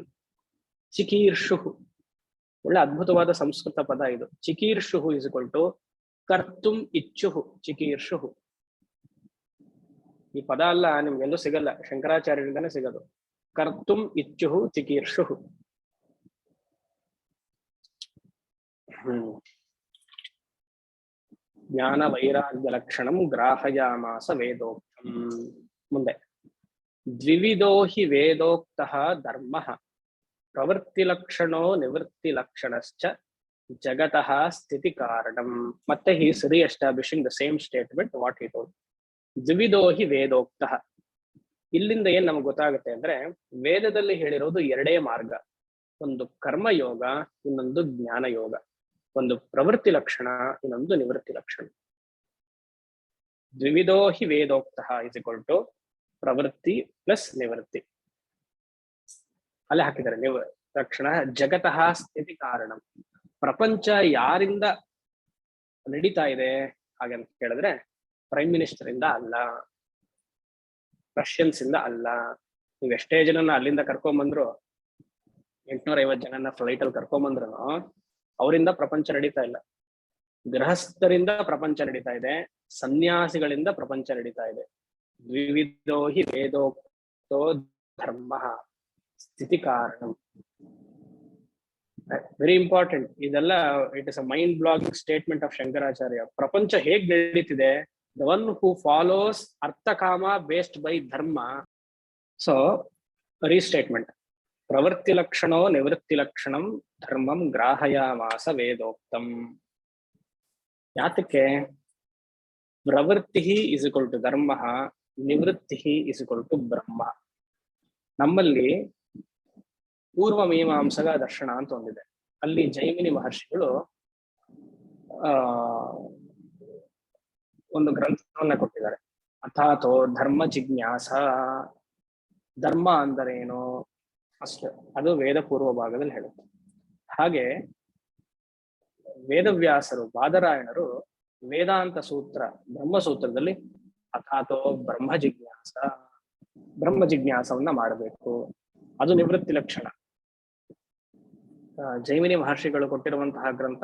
ಚಿಕೀರ್ಷು, ಒಳ್ಳೆ ಅದ್ಭುತವಾದ ಸಂಸ್ಕೃತ ಪದ ಇದು. ಚಿಕೀರ್ಷು ಇಸ್ ಇಕ್ವಲ್ ಟು ಕರ್ತುಂ ಇಚ್ಛು. ಚಿಕೀರ್ಷು ಈ ಪದ ಅಲ್ಲ, ನಿಮ್ಗೆಲ್ಲೂ ಸಿಗಲ್ಲ, ಶಂಕರಾಚಾರ್ಯರಿಂದಾನೇ ಸಿಗೋದು. ಕರ್ತುಂ ಇಚ್ಛು ಚಿಕೀರ್ಷು. ಜ್ಞಾನ ವೈರಾಗ್ಯ ಲಕ್ಷಣಂ ಗ್ರಾಹಯಾಮಾಸ ವೇದೋಕ್ತಂ. ಮುಂದೆ ದ್ವಿವಿಧೋ ಹಿ ವೇದೋಕ್ತಃ ಧರ್ಮಃ ಪ್ರವೃತ್ತಿ ಲಕ್ಷಣೋ ನಿವೃತ್ತಿ ಲಕ್ಷಣಶ್ಚ ಜಗತಃ ಸ್ಥಿತಿ ಕಾರಣಂ. ಮತ್ತೆ he is reestablishing the same statement what he told. ದ್ವಿವಿಧೋ ಹಿ ವೇದೋಕ್ತಃ. ಇಲ್ಲಿಂದ ಏನ್ ನಮ್ಗೆ ಗೊತ್ತಾಗುತ್ತೆ ಅಂದ್ರೆ ವೇದದಲ್ಲಿ ಹೇಳಿರೋದು ಎರಡೇ ಮಾರ್ಗ, ಒಂದು ಕರ್ಮಯೋಗ, ಇನ್ನೊಂದು ಜ್ಞಾನ ಯೋಗ. ಒಂದು ಪ್ರವೃತ್ತಿ ಲಕ್ಷಣ, ಇನ್ನೊಂದು ನಿವೃತ್ತಿ ಲಕ್ಷಣ. ದ್ವಿವಿಧೋ ಹಿ ವೇದೋಕ್ತಃ ಇಸ್ ಈಕ್ವಲ್ ಟು ಪ್ರವೃತ್ತಿ ಪ್ಲಸ್ ನಿವೃತ್ತಿ. ಅಲ್ಲೇ ಹಾಕಿದ್ದಾರೆ ನೀವು ಲಕ್ಷಣ. ಜಗತಃ ಸ್ಥಿತಿ ಕಾರಣ. ಪ್ರಪಂಚ ಯಾರಿಂದ ನಡೀತಾ ಇದೆ ಹಾಗಂತ ಕೇಳಿದ್ರೆ ಪ್ರೈಮ್ ಮಿನಿಸ್ಟರ್ ಇಂದ ಅಲ್ಲ, ರಷ್ಯನ್ಸ್ ಇಂದ ಅಲ್ಲ. ನೀವು ಎಷ್ಟೇ ಜನನ ಅಲ್ಲಿಂದ ಕರ್ಕೊಂಬಂದ್ರು, 850 ಜನನ ಫ್ಲೈಟ್ ಅಲ್ಲಿ ಕರ್ಕೊಂಬಂದ್ರು, ಅವರಿಂದ ಪ್ರಪಂಚ ನಡೀತಾ ಇಲ್ಲ. ಗೃಹಸ್ಥರಿಂದ ಪ್ರಪಂಚ ನಡೀತಾ ಇದೆ, ಸನ್ಯಾಸಿಗಳಿಂದ ಪ್ರಪಂಚ ನಡೀತಾ ಇದೆ. ದ್ವಿವಿಧೋ ಹಿ ವೇದೋಕ್ತೋ ಧರ್ಮ ಸ್ಥಿತಿ ಕಾರಣ. ವೆರಿ ಇಂಪಾರ್ಟೆಂಟ್ ಇದೆಲ್ಲ. It is a mind boggling statement of Shankaracharya. ಪ್ರಪಂಚ ಹೇಗ್ ನಡೀತಿದೆ? ದ ಒನ್ ಹೂ ಫಾಲೋಸ್ ಅರ್ಥಕಾಮ ಬೇಸ್ಡ್ ಬೈ ಧರ್ಮ. So restatement. ಪ್ರವೃತ್ತಿ ಲಕ್ಷಣೋ ನಿವೃತ್ತಿ ಲಕ್ಷಣಂ ಧರ್ಮಂ ಗ್ರಾಹಯಾಮಾಸ ವೇದೋಕ್ತಂ. ಯಾತಕ್ಕೆ? ಪ್ರವೃತ್ತಿ ಇಸ್ ಈಕ್ವಲ್ ಟು ಧರ್ಮ, ನಿವೃತ್ತಿ ಇಸ್ ಈಕ್ವಲ್ ಟು ಬ್ರಹ್ಮ. ನಮ್ಮಲ್ಲಿ ಪೂರ್ವ ಮೀಮಾಂಸಕ ದರ್ಶನ ಅಂತ ಒಂದಿದೆ. ಅಲ್ಲಿ ಜೈಮಿನಿ ಮಹರ್ಷಿಗಳು ಒಂದು ಗ್ರಂಥವನ್ನ ಕೊಟ್ಟಿದ್ದಾರೆ, ಅಥಾತೋ ಧರ್ಮ ಜಿಜ್ಞಾಸ. ಧರ್ಮ ಅಂದರೇನು ಅಷ್ಟೇ, ಅದು ವೇದ ಪೂರ್ವ ಭಾಗದಲ್ಲಿ ಹೇಳುತ್ತೆ. ಹಾಗೆ ವೇದವ್ಯಾಸರು, ಬಾದರಾಯಣರು ವೇದಾಂತ ಸೂತ್ರ ಬ್ರಹ್ಮಸೂತ್ರದಲ್ಲಿ ಅಥಾತೋ ಬ್ರಹ್ಮ ಜಿಜ್ಞಾಸ, ಬ್ರಹ್ಮ ಜಿಜ್ಞಾಸವನ್ನ ಮಾಡಬೇಕು, ಅದು ನಿವೃತ್ತಿ ಲಕ್ಷಣ. ಜೈಮಿನಿ ಮಹರ್ಷಿಗಳು ಕೊಟ್ಟಿರುವಂತಹ ಗ್ರಂಥ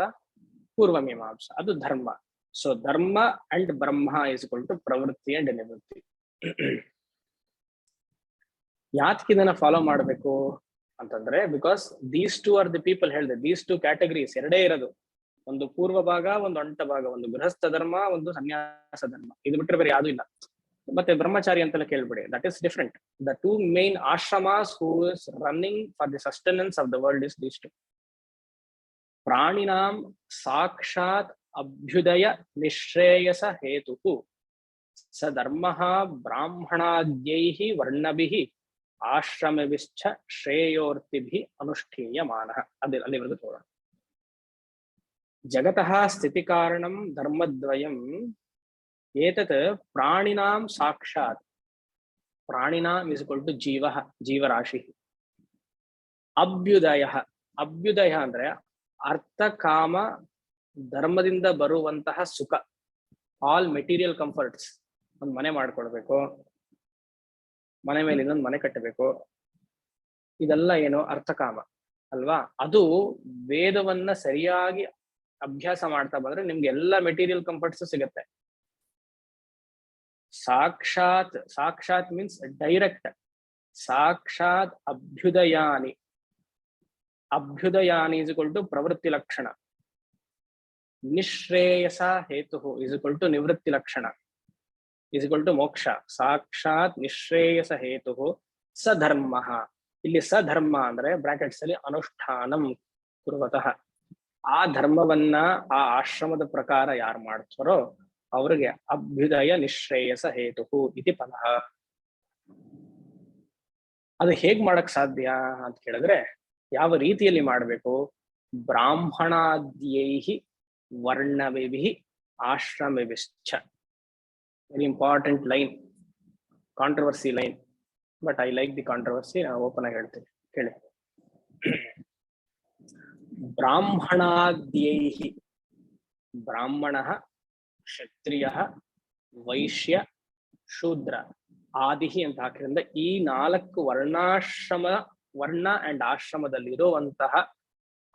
ಪೂರ್ವ ಮೀಮಾಂಸ, ಅದು ಧರ್ಮ. ಸೊ ಧರ್ಮ ಅಂಡ್ ಬ್ರಹ್ಮ ಇಸ್ ಈಕ್ವಲ್ ಟು ಪ್ರವೃತ್ತಿ ಅಂಡ್ ನಿವೃತ್ತಿ. ಯಾತಕ್ಕೆ ಇದನ್ನ ಫಾಲೋ ಮಾಡಬೇಕು ಅಂತಂದ್ರೆ, because these two are the people. ಹೇಳಿದೆ ದೀಸ್ ಟು ಕ್ಯಾಟಗರೀಸ್ ಎರಡೇ ಇರೋದು, ಒಂದು ಪೂರ್ವ ಭಾಗ, ಒಂದು ಅಂಟ ಭಾಗ, ಒಂದು ಗೃಹಸ್ಥ ಧರ್ಮ, ಒಂದು ಸನ್ಯಾಸ ಧರ್ಮ. ಇದು ಬಿಟ್ಟರೆ ಬೇರೆ ಯಾವ್ದು ಇಲ್ಲ. ಮತ್ತೆ ಬ್ರಹ್ಮಚಾರಿ ಅಂತೆಲ್ಲ ಕೇಳ್ಬಿಡಿ, that is different. The two main ashramas who is running for the sustenance of the world is these two. ಪ್ರಾಣಿನಾಂ ಸಾಕ್ಷಾತ್ ಅಭ್ಯುದಯ ನಿಶ್ರೇಯಸ ಹೇತು ಸ ಧರ್ಮ ಬ್ರಾಹ್ಮಣಾದ್ಯೈಃ ವರ್ಣಭಿಃ ಆಶ್ರಮಭಿಶ್ಚ ಶ್ರೇಯೋರ್ತಿಭಿಃ ಅನುಷ್ಠೀಯಮಾನಃ. ಅಲ್ಲಿವರೆಗೂ ತೋರೋಣ. ಜಗತಃ ಸ್ಥಿತಿ ಕಾರಣಂ ಧರ್ಮದ್ವಯಂ ಏತತ್ ಪ್ರಾಣಿನಾಂ ಸಾಕ್ಷಾತ್. ಪ್ರಾಣಿನಾಂ ಇಸ್ ಈಕ್ವಲ್ ಟು ಜೀವಃ, ಜೀವರಾಶಿ. ಅಭ್ಯುದಯ, ಅಭ್ಯುದಯ ಅಂದ್ರೆ ಅರ್ಥ ಕಾಮ ಧರ್ಮದಿಂದ ಬರುವಂತಹ ಸುಖ, ಆಲ್ ಮೆಟೀರಿಯಲ್ ಕಂಫರ್ಟ್ಸ್. ಒಂದು ಮನೆ ಮಾಡ್ಕೊಡ್ಬೇಕು, ಮನೆ ಮೇಲೆ ಇನ್ನೊಂದು ಮನೆ ಕಟ್ಟಬೇಕು, ಇದೆಲ್ಲ ಏನು ಅರ್ಥಕಾಮ ಅಲ್ವಾ? ಅದು ವೇದವನ್ನ ಸರಿಯಾಗಿ ಅಭ್ಯಾಸ ಮಾಡ್ತಾ ಬಂದ್ರೆ ನಿಮ್ಗೆ ಎಲ್ಲ ಮೆಟೀರಿಯಲ್ ಕಂಫರ್ಟ್ಸ್ ಸಿಗುತ್ತೆ. ಸಾಕ್ಷಾತ್, ಸಾಕ್ಷಾತ್ ಮೀನ್ಸ್ ಡೈರೆಕ್ಟ್. ಸಾಕ್ಷಾತ್ ಅಭ್ಯುದಯಾನಿ, ಅಭ್ಯುದಯಾನಿ ಇಸ್ ಈಕ್ವಲ್ ಟು ಪ್ರವೃತ್ತಿ ಲಕ್ಷಣ. ನಿಶ್ರೇಯಸ ಹೇತು ಇಸ್ ಈಕ್ವಲ್ ಟು ನಿವೃತ್ತಿ ಲಕ್ಷಣ ಇಸ್ ಈಕ್ವಲ್ ಟು ಮೋಕ್ಷ. ಸಾಕ್ಷಾತ್ ನಿಶ್ರೇಯಸ ಹೇತು ಸಧರ್ಮ. ಇಲ್ಲಿ ಸಧರ್ಮ ಅಂದ್ರೆ ಬ್ರಾಕೆಟ್ಸ್ ಅಲ್ಲಿ ಅನುಷ್ಠಾನಂ ಕುರುವತಃ. ಆ ಧರ್ಮವನ್ನ ಆ ಆಶ್ರಮದ ಪ್ರಕಾರ ಯಾರು ಮಾಡ್ತಾರೋ ಅವ್ರಿಗೆ ಅಭ್ಯುದಯ ನಿಶ್ರೇಯಸ ಹೇತು ಇತಿ ಪದಃ. ಅದು ಹೇಗ್ ಮಾಡಕ್ ಸಾಧ್ಯ ಅಂತ ಕೇಳಿದ್ರೆ, ಯಾವ ರೀತಿಯಲ್ಲಿ ಮಾಡಬೇಕು? ಬ್ರಾಹ್ಮಣಾದ್ಯೈಹಿ ವರ್ಣವಿಭಿ ಆಶ್ರಮವಿಶ್ಚ. Very important line, controversy line, but I like the controversy. ನಾನು ಓಪನ್ ಆಗಿ ಹೇಳ್ತೀನಿ, ಕೇಳಿ. ಬ್ರಾಹ್ಮಣಾದ್ಯೈಹಿ, ಬ್ರಾಹ್ಮಣ, ಕ್ಷತ್ರಿಯ, ವೈಶ್ಯ, ಶೂದ್ರ, ಆದಿಹಿ ಅಂತ ಹಾಕಿದ್ರಿಂದ ಈ 4 ವರ್ಣಾಶ್ರಮ, ವರ್ಣ ಅಂಡ್ ಆಶ್ರಮದಲ್ಲಿರುವಂತಹ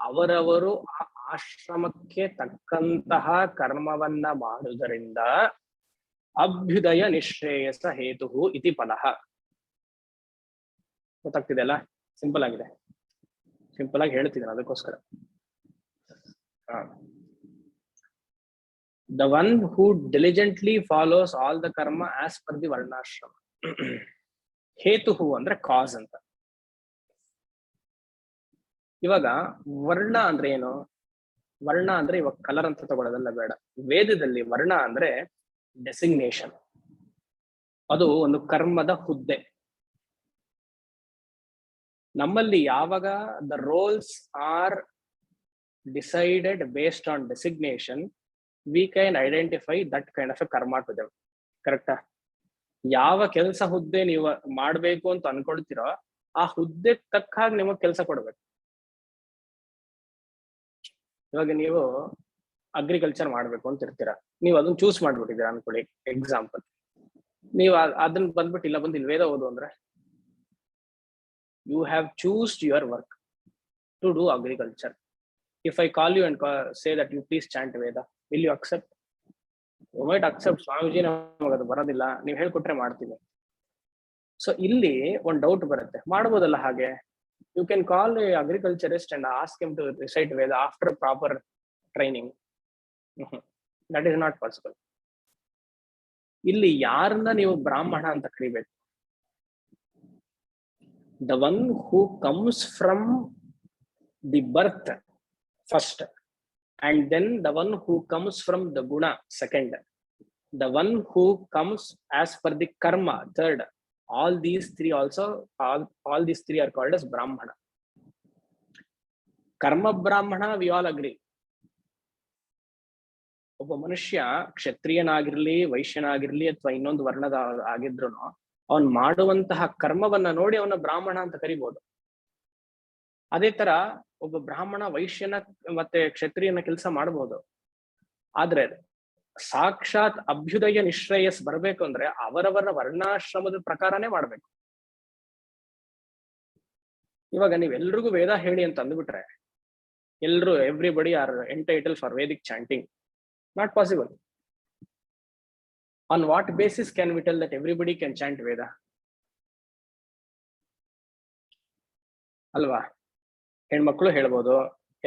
ಅವರವರು ಆ ಆಶ್ರಮಕ್ಕೆ ತಕ್ಕಂತಹ ಕರ್ಮವನ್ನ ಮಾಡುವುದರಿಂದ ಅಭ್ಯುದಯ ನಿಶ್ರೇಯಸ ಹೇತು ಇತಿ ಪದಃ. ಗೊತ್ತಾಗ್ತಿದೆ ಅಲ್ಲ? ಸಿಂಪಲ್ ಆಗಿದೆ, ಸಿಂಪಲ್ ಆಗಿ ಹೇಳ್ತಿದ್ದೀನಿ ಅದಕ್ಕೋಸ್ಕರ. The one who diligently follows all the karma as per the varnashrama. ಹೇತುಹು ಅಂದ್ರೆ ಕಾಸ್ ಅಂತ. ಇವಾಗ ವರ್ಣ ಅಂದ್ರೆ ಏನು? ವರ್ಣ ಅಂದ್ರೆ ಇವಾಗ ಕಲರ್ ಅಂತ ತಗೊಳ್ಳೋದಲ್ಲ, ಬೇಡ. ವೇದದಲ್ಲಿ ವರ್ಣ ಅಂದ್ರೆ ಡೆಸಿಗ್ನೇಷನ್, ಅದು ಒಂದು ಕರ್ಮದ ಹುದ್ದೆ. ನಮ್ಮಲ್ಲಿ ಯಾವಾಗ the roles are decided based on designation, we can identify that kind of a ಕರ್ಮ ಟು ದೆಮ್. ಕರೆಕ್ಟಾ? ಯಾವ ಕೆಲಸ ಹುದ್ದೆ ನೀವು ಮಾಡ್ಬೇಕು ಅಂತ ಅನ್ಕೊಳ್ತೀರೋ ಆ ಹುದ್ದೆ ತಕ್ಕ ಹಾಗೆ ನಿಮಗೆ ಕೆಲಸ ಕೊಡ್ಬೇಕು. ಇವಾಗ ನೀವು ಅಗ್ರಿಕಲ್ಚರ್ ಮಾಡ್ಬೇಕು ಅಂತ ಇರ್ತೀರಾ, ನೀವು ಅದನ್ನ ಚೂಸ್ ಮಾಡ್ಬಿಟ್ಟಿದ್ದೀರಾ ಅನ್ಕೊಳ್ಳಿ, ಎಕ್ಸಾಂಪಲ್. ನೀವು ಅದನ್ನ ಬಂದ್ಬಿಟ್ಟು ಇಲ್ಲ ಬಂದು ಇಲ್ಲಿ ವೇದ ಓದು ಅಂದ್ರೆ, you have chosen your work to do agriculture. If I call you and say that you please chant Veda, will you accept? You might accept. Swamiji ನಮಗೆ ಅದು ಬರೋದಿಲ್ಲ, ನೀವು ಹೇಳ್ಕೊಟ್ರೆ ಮಾಡ್ತೀನಿ. ಸೊ ಇಲ್ಲಿ ಒಂದು ಡೌಟ್ ಬರುತ್ತೆ, ಮಾಡ್ಬೋದಲ್ಲ ಹಾಗೆ? You can call a agriculturist and ask him to recite Veda after proper training. That is not possible. ಇಲ್ಲಿ ಯಾರನ್ನ ನೀವು ಬ್ರಾಹ್ಮಣ ಅಂತ ಕರಿಬೇಕು? The one who comes from the birth first, and then the one who comes from the guna second, the one who comes as per the karma third. All these three also, all these three are called as brahmana. Karma brahmana, we all agree. ಒಬ್ಬ ಮನುಷ್ಯ ಕ್ಷತ್ರಿಯನಾಗಿರ್ಲಿ, ವೈಶ್ಯನಾಗಿರ್ಲಿ, ಅಥವಾ ಇನ್ನೊಂದು ವರ್ಣದ ಆಗಿದ್ರು ಅವನ್ ಮಾಡುವಂತಹ ಕರ್ಮವನ್ನ ನೋಡಿ ಅವನ ಬ್ರಾಹ್ಮಣ ಅಂತ ಕರಿಬಹುದು. ಅದೇ ತರ ಒಬ್ಬ ಬ್ರಾಹ್ಮಣ ವೈಶ್ಯನ ಮತ್ತೆ ಕ್ಷತ್ರಿಯನ ಕೆಲಸ ಮಾಡಬಹುದು. ಆದ್ರೆ ಸಾಕ್ಷಾತ್ ಅಭ್ಯುದಯ ನಿಶ್ರೇಯಸ್ ಬರ್ಬೇಕು ಅಂದ್ರೆ ಅವರವರ ವರ್ಣಾಶ್ರಮದ ಪ್ರಕಾರನೇ ಮಾಡ್ಬೇಕು. ಇವಾಗ ನೀವೆಲ್ರಿಗೂ ವೇದ ಹೇಳಿ ಅಂತ ಅಂದ್ಬಿಟ್ರೆ ಎಲ್ರು everybody are entitle for Vedic chanting. Not possible. On what basis can we tell that everybody can chant Veda? ಅಲ್ವಾ? ಹೆಣ್ಮಕ್ಳು ಹೇಳ್ಬೋದು,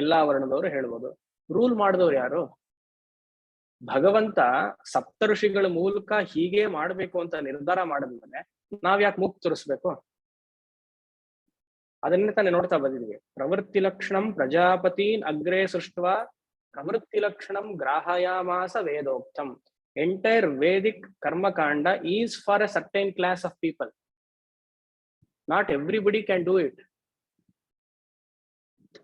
ಎಲ್ಲಾ ವರ್ಣದವರು ಹೇಳ್ಬೋದು. ರೂಲ್ ಮಾಡಿದವ್ರು ಯಾರು? ಭಗವಂತ ಸಪ್ತ ಋಷಿಗಳ ಮೂಲಕ ಹೀಗೆ ಮಾಡ್ಬೇಕು ಅಂತ ನಿರ್ಧಾರ ಮಾಡಿದ್ಮೇಲೆ ನಾವ್ ಯಾಕೆ ಮೂಗ್ ತೋರಿಸ್ಬೇಕು? ಅದನ್ನೇ ತಾನೇ ನೋಡ್ತಾ ಬಂದಿದ್ವಿ. ಪ್ರವೃತ್ತಿ ಲಕ್ಷಣಂ ಪ್ರಜಾಪತೀನ್ ಅಗ್ರೇ ಸೃಷ್ಟವ ಪ್ರವೃತ್ತಿ ಲಕ್ಷಣಂ ಗ್ರಾಹಯಾಮಾಸ ವೇದೋಕ್ತಂ. Entire Vedic Karma Kanda is for a certain class of people. Not everybody can do it.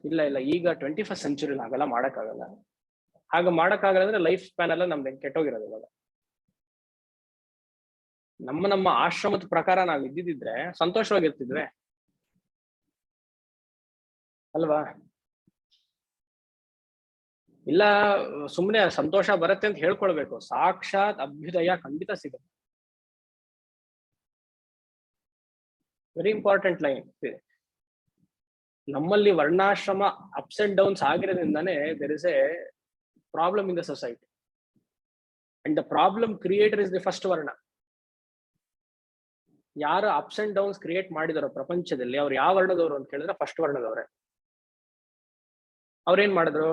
ಇಲ್ಲ ಈಗ 21st century ಹಾಗೆಲ್ಲ ಮಾಡಕ್ಕಾಗಲ್ಲ. ಹಾಗೆ ಮಾಡಕ್ಕಾಗಲ್ಲ ಅಂದ್ರೆ ಲೈಫ್ ಸ್ಪ್ಯಾನ್ ಎಲ್ಲ ನಮ್ದು ಕೆಟ್ಟೋಗಿರೋದು. ಇವಾಗ ನಮ್ಮ ಆಶ್ರಮದ ಪ್ರಕಾರ ನಾವ್ ಇದ್ದಿದ್ರೆ ಸಂತೋಷವಾಗಿರ್ತಿದ್ವಿ ಅಲ್ವಾ? ಇಲ್ಲ ಸುಮ್ಮನೆ ಸಂತೋಷ ಬರುತ್ತೆ ಅಂತ ಹೇಳ್ಕೊಳ್ಬೇಕು. ಸಾಕ್ಷಾತ್ ಅಭ್ಯುದಯ ಖಂಡಿತ ಸಿಗುತ್ತೆ. Very important line. ನಮ್ಮಲ್ಲಿ ವರ್ಣಾಶ್ರಮ ಅಪ್ಸ್ ಅಂಡ್ ಡೌನ್ಸ್ ಆಗಿರೋದ್ರಿಂದಾನೇ there is a problem in the society. And the problem creator is the first varna. ಯಾರು ಅಪ್ಸ್ ಅಂಡ್ ಡೌನ್ಸ್ ಕ್ರಿಯೇಟ್ ಮಾಡಿದಾರೋ ಪ್ರಪಂಚದಲ್ಲಿ, ಅವ್ರು ಯಾವ ವರ್ಣದವರು ಅಂತ ಕೇಳಿದ್ರೆ ಫಸ್ಟ್ ವರ್ಣದವ್ರೆ. ಅವ್ರೇನ್ ಮಾಡಿದ್ರು?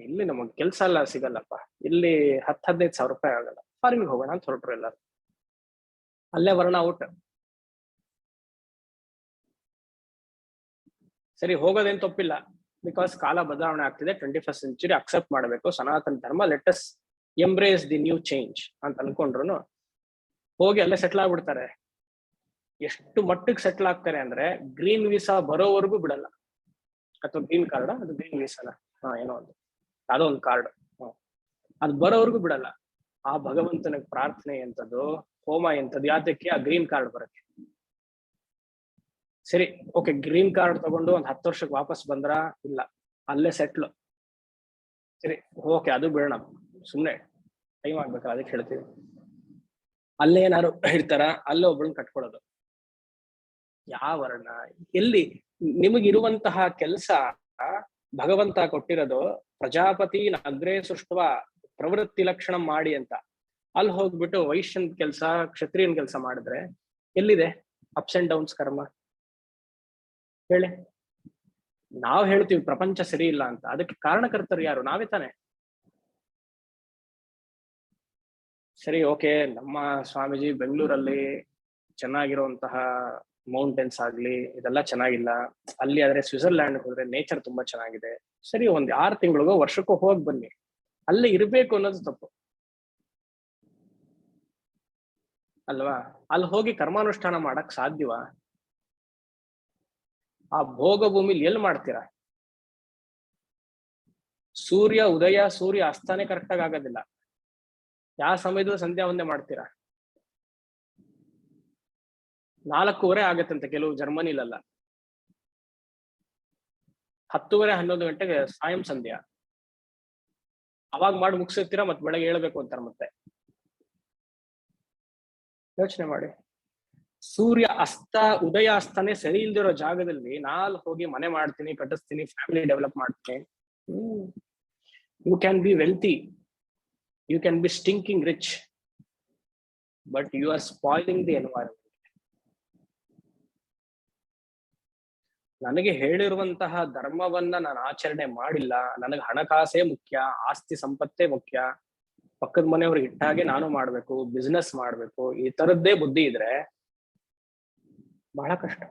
ಇಲ್ಲಿ ನಮಗ್ ಕೆಲ್ಸ ಎಲ್ಲ ಸಿಗಲ್ಲಪ್ಪ, ಇಲ್ಲಿ 10-15 ಸಾವಿರ ರೂಪಾಯಿ ಆಗಲ್ಲ, ಫಾರಿನ್ಗೆ ಹೋಗೋಣ ಅಂತ ಹೊರಟ್ರು ಎಲ್ಲರೂ. ಅಲ್ಲೇ ವರ್ಣ ಔಟ್. ಸರಿ, ಹೋಗೋದೇನ್ ತಪ್ಪಿಲ್ಲ, ಬಿಕಾಸ್ ಕಾಲ ಬದಲಾವಣೆ ಆಗ್ತಿದೆ. 21st century ಅಕ್ಸೆಪ್ಟ್ ಮಾಡಬೇಕು ಸನಾತನ ಧರ್ಮ, let us embrace the new change ಅಂತ ಅನ್ಕೊಂಡ್ರು ಹೋಗಿ ಅಲ್ಲೇ ಸೆಟ್ಲ್ ಆಗ್ಬಿಡ್ತಾರೆ. ಎಷ್ಟು ಮಟ್ಟಿಗೆ ಸೆಟ್ಲ್ ಆಗ್ತಾರೆ ಅಂದ್ರೆ ಗ್ರೀನ್ ವೀಸಾ ಬರೋವರೆಗೂ ಬಿಡಲ್ಲ. ಅಥವಾ ಗ್ರೀನ್ ಕಾರ್ಡ್, ಅದು ಗ್ರೀನ್ ವೀಸಾನ ಏನೋ ಒಂದು ಯಾವುದೋ ಒಂದು ಕಾರ್ಡ್, ಅದು ಬರೋವರೆಗೂ ಬಿಡಲ್ಲ. ಆ ಭಗವಂತನ ಪ್ರಾರ್ಥನೆ ಎಂತದ್ದು, ಹೋಮ ಎಂತದ್ದು, ಯಾತಕ್ಕೆ ಆ ಗ್ರೀನ್ ಕಾರ್ಡ್ ಬರುತ್ತೆ. ಸರಿ, ಓಕೆ, ಗ್ರೀನ್ ಕಾರ್ಡ್ ತಗೊಂಡು ಒಂದ್ 10 ವರ್ಷಕ್ಕೆ ವಾಪಸ್ ಬಂದ್ರ? ಇಲ್ಲ, ಅಲ್ಲೇ ಸೆಟ್ಲ್. ಸರಿ, ಓಕೆ, ಅದು ಬಿಡೋಣ, ಸುಮ್ನೆ ಟೈಮ್ ಆಗ್ಬೇಕಲ್ಲ, ಅದಕ್ಕೆ ಹೇಳ್ತೀವಿ. ಅಲ್ಲೇ ಏನಾರು ಇರ್ತಾರ, ಅಲ್ಲೇ ಒಬ್ಬಳನ್ನ ಕಟ್ಕೊಡೋದು. ಯಾವ ವರ್ಣ, ಎಲ್ಲಿ ನಿಮಗಿರುವಂತಹ ಕೆಲಸ ಭಗವಂತ ಕೊಟ್ಟಿರೋದು ಪ್ರಜಾಪತಿ ಅಗ್ರೇ ಸೃಷ್ಟವ ಪ್ರವೃತ್ತಿ ಲಕ್ಷಣ ಮಾಡಿ ಅಂತ. ಅಲ್ಲಿ ಹೋಗ್ಬಿಟ್ಟು ವೈಶ್ಯನ್ ಕೆಲಸ, ಕ್ಷತ್ರಿಯನ್ ಕೆಲಸ ಮಾಡಿದ್ರೆ ಎಲ್ಲಿದೆ ಅಪ್ಸ್ ಅಂಡ್ ಡೌನ್ಸ್ ಕರ್ಮ? ಹೇಳಿ. ನಾವ್ ಹೇಳ್ತೀವಿ ಪ್ರಪಂಚ ಸರಿ ಇಲ್ಲ ಅಂತ, ಅದಕ್ಕೆ ಕಾರಣಕರ್ತರು ಯಾರು? ನಾವೇ ತಾನೆ. ಸರಿ, ಓಕೆ, ನಮ್ಮ ಸ್ವಾಮೀಜಿ ಬೆಂಗಳೂರಲ್ಲಿ ಚೆನ್ನಾಗಿರುವಂತಹ ಮೌಂಟೇನ್ಸ್ ಆಗ್ಲಿ ಇದೆಲ್ಲ ಚೆನ್ನಾಗಿಲ್ಲ, ಅಲ್ಲಿ ಆದ್ರೆ ಸ್ವಿಟ್ಜರ್ಲ್ಯಾಂಡ್ ಹೋದ್ರೆ ನೇಚರ್ ತುಂಬಾ ಚೆನ್ನಾಗಿದೆ. ಸರಿ, ಒಂದ್ 6 ತಿಂಗಳಿಗೋ ವರ್ಷಕ್ಕೋ ಹೋಗ್ ಬನ್ನಿ, ಅಲ್ಲೇ ಇರ್ಬೇಕು ಅನ್ನೋದು ತಪ್ಪು ಅಲ್ವಾ? ಅಲ್ಲಿ ಹೋಗಿ ಕರ್ಮಾನುಷ್ಠಾನ ಮಾಡಕ್ ಸಾಧ್ಯವಾ? ಆ ಭೋಗ ಭೂಮಿಲಿ ಎಲ್ಲಿ ಮಾಡ್ತೀರಾ? ಸೂರ್ಯ ಉದಯ ಸೂರ್ಯ ಅಸ್ತಾನೆ ಕರೆಕ್ಟಾಗಿ ಆಗೋದಿಲ್ಲ. ಯಾವ ಸಮಯದಲ್ಲೂ ಸಂಧ್ಯಾ ವಂದನೆ ಮಾಡ್ತೀರಾ? 4:15 ಆಗತ್ತಂತೆ ಕೆಲವು ಜರ್ಮನಿಲೆಲ್ಲ, 10:30-11 ಗಂಟೆಗೆ ಸಾಯಂ ಸಂಧ್ಯಾ. ಅವಾಗ ಮಾಡಿ ಮುಗಿಸಿರ್ತೀರಾ, ಮತ್ತೆ ಬೆಳಗ್ಗೆ ಹೇಳ್ಬೇಕು ಅಂತಾರೆ. ಮತ್ತೆ ಯೋಚನೆ ಮಾಡಿ, ಸೂರ್ಯ ಅಸ್ತ ಉದಯ ಅಸ್ತನೇ ಸರಿ ಇಲ್ದಿರೋ ಜಾಗದಲ್ಲಿ ನಾಲ್ ಹೋಗಿ ಮನೆ ಮಾಡ್ತೀನಿ, ಕಟ್ಟಿಸ್ತೀನಿ, ಫ್ಯಾಮಿಲಿ ಡೆವಲಪ್ ಮಾಡ್ತೀನಿ. You can be wealthy, you can be stinking rich, but you are spoiling the environment. ನನಗೆ ಹೇಳಿರುವಂತಹ ಧರ್ಮವನ್ನ ನಾನು ಆಚರಣೆ ಮಾಡಿಲ್ಲ, ನನಗೆ ಹಣಕಾಸೇ ಮುಖ್ಯ, ಆಸ್ತಿ ಸಂಪತ್ತೇ ಮುಖ್ಯ, ಪಕ್ಕದ ಮನೆಯವ್ರಿಗೆ ಇಟ್ಟಾಗೆ ನಾನು ಮಾಡ್ಬೇಕು, ಬಿಸ್ನೆಸ್ ಮಾಡ್ಬೇಕು, ಈ ತರದ್ದೇ ಬುದ್ಧಿ ಇದ್ರೆ ಬಹಳ ಕಷ್ಟ.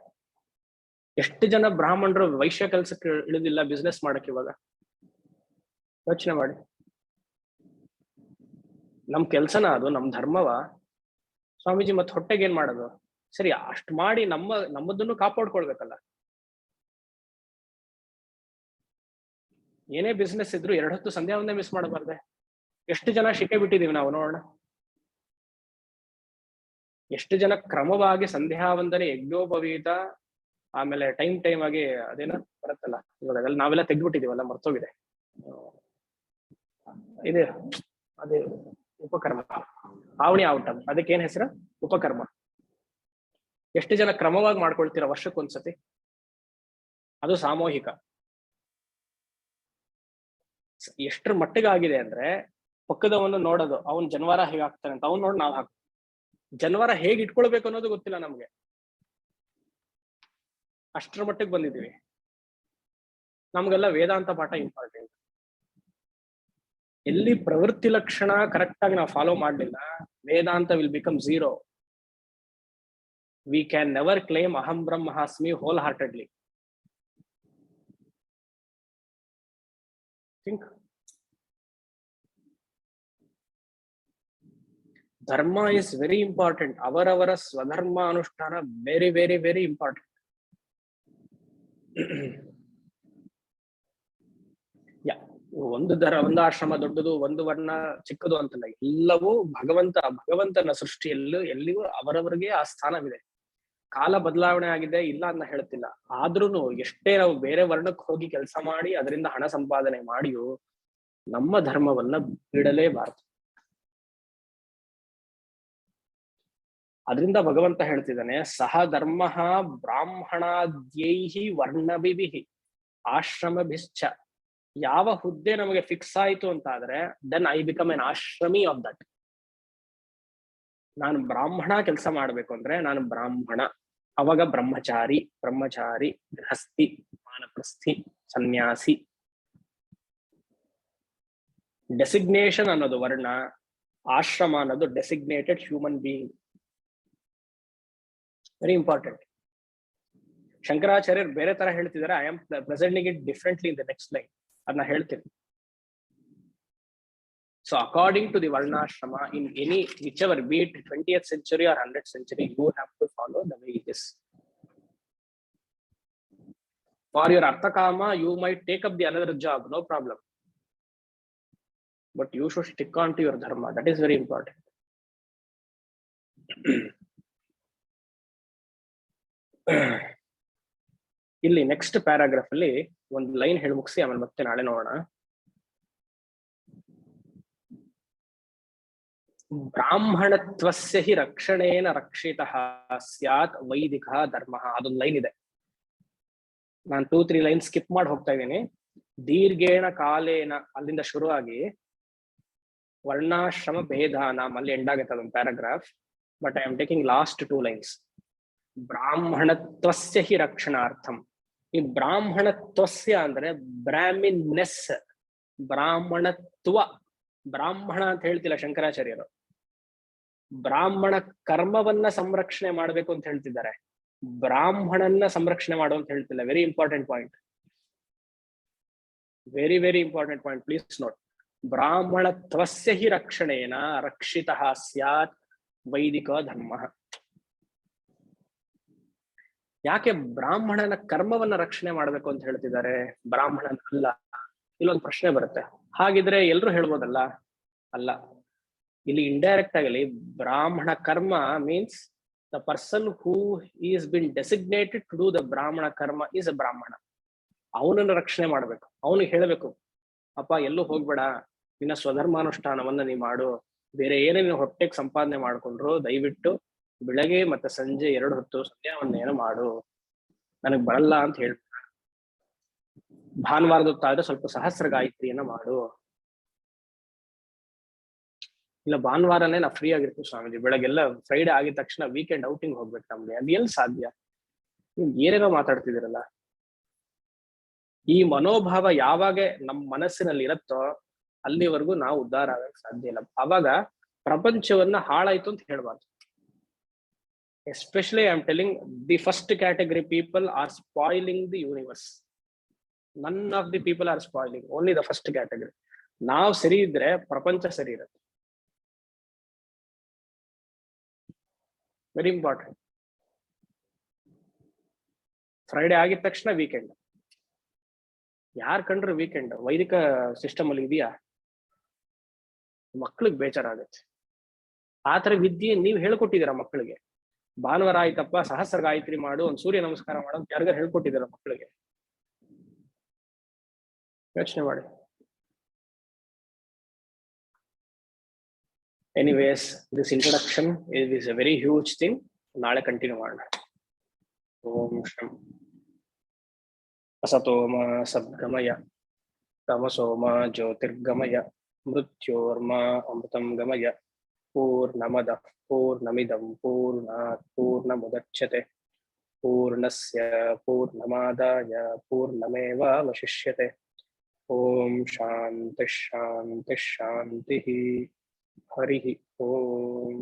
ಎಷ್ಟು ಜನ ಬ್ರಾಹ್ಮಣರು ವೈಶ್ಯ ಕೆಲ್ಸಕ್ಕೆ ಇಳಿದಿಲ್ಲ ಬಿಸ್ನೆಸ್ ಮಾಡಕ್ ಇವಾಗ? ಯೋಚನೆ ಮಾಡಿ. ನಮ್ ಕೆಲ್ಸನ ಅದು? ನಮ್ ಧರ್ಮವ? ಸ್ವಾಮೀಜಿ ಮತ್ ಹೊಟ್ಟೆಗೆ ಏನ್ ಮಾಡೋದು? ಸರಿ, ಅಷ್ಟ್ ಮಾಡಿ ನಮ್ಮದನ್ನು ಕಾಪಾಡ್ಕೊಳ್ಬೇಕಲ್ಲ. ಏನೇ ಬಿಸ್ನೆಸ್ ಇದ್ರು 2 ಹೊತ್ತು ಸಂಧ್ಯಾ ವಂದನೆ ಮಿಸ್ ಮಾಡಬಾರ್ದೆ? ಎಷ್ಟು ಜನ ಶಿಕೆ ಬಿಟ್ಟಿದೀವಿ ನಾವು ನೋಡೋಣ. ಎಷ್ಟು ಜನ ಕ್ರಮವಾಗಿ ಸಂಧ್ಯಾ ವಂದನೆ, ಯಜ್ಞೋಪವೀತ, ಆಮೇಲೆ ಟೈಮ್ ಆಗಿ ಅದೇನೋ ಬರುತ್ತಲ್ಲ ಇವಾಗ, ನಾವೆಲ್ಲ ತೆಗ್ದ್ಬಿಟ್ಟಿದೀವಲ್ಲ, ಮರ್ತೋಗಿದೆ. ಇದೆ ಅದೇ ಉಪಕರ್ಮ, ಆವಣಿ ಔಟಮ್, ಅದಕ್ಕೇನ್ ಹೆಸರು? ಉಪಕರ್ಮ. ಎಷ್ಟು ಜನ ಕ್ರಮವಾಗಿ ಮಾಡ್ಕೊಳ್ತೀರಾ ವರ್ಷಕ್ಕೊಂದ್ಸತಿ? ಅದು ಸಾಮೂಹಿಕ. ಎಷ್ಟರ ಮಟ್ಟಿಗೆ ಆಗಿದೆ ಅಂದ್ರೆ, ಪಕ್ಕದವನ್ನ ನೋಡೋದು, ಅವನ್ ಜನವಾರ ಹೇಗೆ ಹಾಕ್ತಾನೆ ಅಂತ ಅವ್ನ್ ನೋಡಿ ನಾವ್ ಹಾಕ್ತೀವಿ. ಜನವಾರ ಹೇಗೆ ಇಟ್ಕೊಳ್ಬೇಕು ಅನ್ನೋದು ಗೊತ್ತಿಲ್ಲ ನಮ್ಗೆ, ಅಷ್ಟರ ಮಟ್ಟಿಗೆ ಬಂದಿದೀವಿ. ನಮ್ಗೆಲ್ಲ ವೇದಾಂತ ಪಾಠ ಇಂಪಾರ್ಟೆಂಟ್. ಎಲ್ಲಿ ಪ್ರವೃತ್ತಿ ಲಕ್ಷಣ ಕರೆಕ್ಟ್ ಆಗಿ ನಾವು ಫಾಲೋ ಮಾಡ್ಲಿಲ್ಲ, Vedanta will become zero. We can never claim ಅಹಂ ಬ್ರಹ್ಮಾಸ್ಮಿ wholeheartedly. Think. Dharma is very important. ಅವರವರ ಸ್ವಧರ್ಮ ಅನುಷ್ಠಾನ ವೆರಿ ವೆರಿ ವೆರಿ ಇಂಪಾರ್ಟೆಂಟ್. ಒಂದು ಆಶ್ರಮ ದೊಡ್ಡದು, ಒಂದು ವರ್ಣ ಚಿಕ್ಕದು ಅಂತಲ್ಲ, ಎಲ್ಲವೂ ಭಗವಂತನ ಸೃಷ್ಟಿಯಲ್ಲೂ ಎಲ್ಲಿಗೂ ಅವರವರಿಗೆ ಆ ಸ್ಥಾನವಿದೆ. ಕಾಲ ಬದಲಾವಣೆ ಆಗಿದೆ ಇಲ್ಲ ಅಂತ ಹೇಳ್ತಿಲ್ಲ, ಆದ್ರೂನು ಎಷ್ಟೇ ನಾವು ಬೇರೆ ವರ್ಣಕ್ಕೆ ಹೋಗಿ ಕೆಲಸ ಮಾಡಿ ಅದರಿಂದ ಹಣ ಸಂಪಾದನೆ ಮಾಡಿಯೂ ನಮ್ಮ ಧರ್ಮವನ್ನ ಬಿಡಲೇಬಾರದು. ಅದರಿಂದ ಭಗವಂತ ಹೇಳ್ತಿದ್ದಾನೆ, ಸಹ ಧರ್ಮ ಬ್ರಾಹ್ಮಣಾದ್ಯೈಹಿ ವರ್ಣಭಿಹಿ ಆಶ್ರಮಭಿಶ್ಚ. ಯಾವ ಹುದ್ದೆ ನಮಗೆ ಫಿಕ್ಸ್ ಆಯ್ತು ಅಂತ ಆದ್ರೆ, then I become an ashrami of that. ನಾನು ಬ್ರಾಹ್ಮಣ ಕೆಲಸ ಮಾಡ್ಬೇಕು ಅಂದ್ರೆ ನಾನು ಬ್ರಾಹ್ಮಣ, ಅವಾಗ ಬ್ರಹ್ಮಚಾರಿ, ಗೃಹಸ್ಥಿ, ಮಾನಪ್ರಸ್ಥಿ, ಸನ್ಯಾಸಿ. ಡೆಸಿಗ್ನೇಷನ್ ಅನ್ನೋದು ವರ್ಣ, ಆಶ್ರಮ ಅನ್ನೋದು designated human being. Very important. ಶಂಕರಾಚಾರ್ಯರು ಬೇರೆ ತರ ಹೇಳ್ತಿದ್ದಾರೆ, I am presenting it differently in the next line, ಅದನ್ನ ಹೇಳ್ತೀನಿ. So according to the Varnashrama, in any whichever, be it 20th century or 100th century, you have to follow the way it is. For your Arthakama, you might take up the another job, no problem. But you should stick on to your dharma. That is very important. ಇಲ್ಲಿ next paragraph ಅಲ್ಲಿ ಒಂದು line ಹೇಳಿ ಮುಗಿಸಿ ಆಮೇಲೆ ಮತ್ತೆ ನಾಳೆ ನೋಡೋಣ. ಬ್ರಾಹ್ಮಣತ್ವಸ್ಯ ಹಿ ರಕ್ಷಣೇನ ರಕ್ಷಿತಃ ಸ್ಯಾತ್ ವೈದಿಕ ಧರ್ಮ. ಅದೊಂದು ಲೈನ್ ಇದೆ, ನಾನು 2-3 ಲೈನ್ ಸ್ಕಿಪ್ ಮಾಡಿ ಹೋಗ್ತಾ ಇದ್ದೀನಿ. ದೀರ್ಘೇಣ ಕಾಲೇನ ಅಲ್ಲಿಂದ ಶುರುವಾಗಿ ವರ್ಣಾಶ್ರಮ ಭೇದಾನ ಅಲ್ಲಿ ಎಂಡ್ ಆಗುತ್ತೆ ಅದೊಂದು paragraph. But I am taking last 2 lines. ಬ್ರಾಹ್ಮಣತ್ವಸ್ಯ ಹಿ ರಕ್ಷಣಾರ್ಥಂ, ಈ ಬ್ರಾಹ್ಮಣತ್ವಸ್ಯ ಅಂದ್ರೆ ಬ್ರಾಹ್ಮಿನ್ನೆಸ್, ಬ್ರಾಹ್ಮಣತ್ವ. ಬ್ರಾಹ್ಮಣ ಅಂತ ಹೇಳ್ತಿಲ್ಲ ಶಂಕರಾಚಾರ್ಯರು, ಬ್ರಾಹ್ಮಣ ಕರ್ಮವನ್ನ ಸಂರಕ್ಷಣೆ ಮಾಡ್ಬೇಕು ಅಂತ ಹೇಳ್ತಿದ್ದಾರೆ, ಬ್ರಾಹ್ಮಣನ್ನ ಸಂರಕ್ಷಣೆ ಮಾಡು ಅಂತ ಹೇಳ್ತಿಲ್ಲ. Very important point, very very important point, please note. ಬ್ರಾಹ್ಮಣತ್ವಸ್ಯ ಹಿ ರಕ್ಷಣೇನ ರಕ್ಷಿತಃ ಸ್ಯಾತ್ ವೈದಿಕ ಧರ್ಮ. ಯಾಕೆ ಬ್ರಾಹ್ಮಣನ ಕರ್ಮವನ್ನ ರಕ್ಷಣೆ ಮಾಡ್ಬೇಕು ಅಂತ ಹೇಳ್ತಿದ್ದಾರೆ, ಬ್ರಾಹ್ಮಣನ ಅಲ್ಲ? ಇಲ್ಲೊಂದು ಪ್ರಶ್ನೆ ಬರುತ್ತೆ, ಹಾಗಿದ್ರೆ ಎಲ್ರು ಹೇಳ್ಬೋದಲ್ಲ? ಅಲ್ಲ, ಇಲ್ಲಿ ಇಂಡೈರೆಕ್ಟ್ ಆಗಲಿ ಬ್ರಾಹ್ಮಣ ಕರ್ಮ means the person who is been designated to do the ಬ್ರಾಹ್ಮಣ ಕರ್ಮ ಈಸ್ ಅ ಬ್ರಾಹ್ಮಣ. ಅವನನ್ನು ರಕ್ಷಣೆ ಮಾಡ್ಬೇಕು, ಅವನಿಗೆ ಹೇಳ್ಬೇಕು, ಅಪ್ಪ ಎಲ್ಲೂ ಹೋಗ್ಬೇಡ, ನಿನ್ನ ಸ್ವಧರ್ಮಾನುಷ್ಠಾನವನ್ನ ನೀ ಮಾಡು, ಬೇರೆ ಏನೇ ನೀನು ಹೊಟ್ಟೆಗೆ ಸಂಪಾದನೆ ಮಾಡ್ಕೊಂಡ್ರು ದಯವಿಟ್ಟು ಬೆಳಗ್ಗೆ ಮತ್ತೆ ಸಂಜೆ 2 ಹೊತ್ತು ಸಂಧ್ಯಾವಂದನೆಯನ್ನು ಮಾಡು, ನನಗ್ ಬರಲ್ಲ ಅಂತ ಹೇಳ್ಬೇಡ. ಭಾನುವಾರದ ಹೊತ್ತಾದ್ರೆ ಸ್ವಲ್ಪ ಸಹಸ್ರ ಗಾಯತ್ರಿಯನ್ನ ಮಾಡು. ಇಲ್ಲ ಭಾನುವಾರನೇ ನಾವು ಫ್ರೀ ಆಗಿರ್ತೀವಿ ಸ್ವಾಮೀಜಿ, ಬೆಳಗ್ಗೆಲ್ಲ ಫ್ರೈಡೆ ಆಗಿದ ತಕ್ಷಣ ವೀಕೆಂಡ್ ಔಟಿಂಗ್ ಹೋಗ್ಬೇಕು ನಮ್ಗೆ, ಅದು ಎಲ್ಲಿ ಸಾಧ್ಯ? ನೀವು ಏನೇನೋ ಮಾತಾಡ್ತಿದ್ದೀರಲ್ಲ. ಈ ಮನೋಭಾವ ಯಾವಾಗ ನಮ್ಮ ಮನಸ್ಸಿನಲ್ಲಿ ಇರುತ್ತೋ ಅಲ್ಲಿವರೆಗೂ ನಾವು ಉದ್ಧಾರ ಆಗಕ್ಕೆ ಸಾಧ್ಯ ಇಲ್ಲ. ಅವಾಗ ಪ್ರಪಂಚವನ್ನ ಹಾಳಾಯ್ತು ಅಂತ ಹೇಳ್ಬಾರ್ದು. Especially I am telling, the first category people are spoiling the universe. None of the people are spoiling, only the first category. ನಾವು ಸರಿ ಇದ್ರೆ ಪ್ರಪಂಚ ಸರಿ ಇರುತ್ತೆ. Very important. ಫ್ರೈಡೆ ಆಗಿದ ತಕ್ಷಣ ವೀಕೆಂಡ್, ಯಾರ್ ಕಂಡ್ರೆ ವೀಕೆಂಡ್ ವೈದಿಕ ಸಿಸ್ಟಮ್ ಅಲ್ಲಿ ಇದೆಯಾ? ಮಕ್ಳಿಗೆ ಬೇಜಾರಾಗತ್ತೆ. ಆತರ ವಿದ್ಯೆ ನೀವ್ ಹೇಳ್ಕೊಟ್ಟಿದ್ದೀರಾ ಮಕ್ಕಳಿಗೆ? ಭಾನುವಾರ ಆಯ್ತಪ್ಪ ಸಹಸ್ರ ಗಾಯತ್ರಿ ಮಾಡು, ಒಂದ್ ಸೂರ್ಯ ನಮಸ್ಕಾರ ಮಾಡು ಅಂತ ಯಾರಿಗಾರು ಹೇಳ್ಕೊಟ್ಟಿದ್ದೀರಾ ಮಕ್ಕಳಿಗೆ? ಯೋಚನೆ ಮಾಡಿ. Anyways, this introduction is a very huge thing. ನಾಳೆ ಕಂಟಿನ್ಯೂ ಮಾಡೋಣ. ಓಂ ಶಂ ಅಸತೋಮ ಸದ್ಗಮಯ ತಮಸೋಮ ಜ್ಯೋತಿರ್ಗಮಯ ಮೃತ್ಯೋರ್ಮ ಅಮೃತಂ ಗಮಯ. ಪೂರ್ಣಮದಃ ಪೂರ್ಣಮಿದಂ ಪೂರ್ಣಾತ್ ಪೂರ್ಣಮುದಚ್ಯತೆ ಪೂರ್ಣಸ್ಯ ಪೂರ್ಣಮಾದಾಯ ಪೂರ್ಣಮೇವಾವಶಿಷ್ಯತೆ. ಓಂ ಶಾಂತಿ ಶಾಂತಿ ಶಾಂತಿ. ಹರಿ ಓಂ.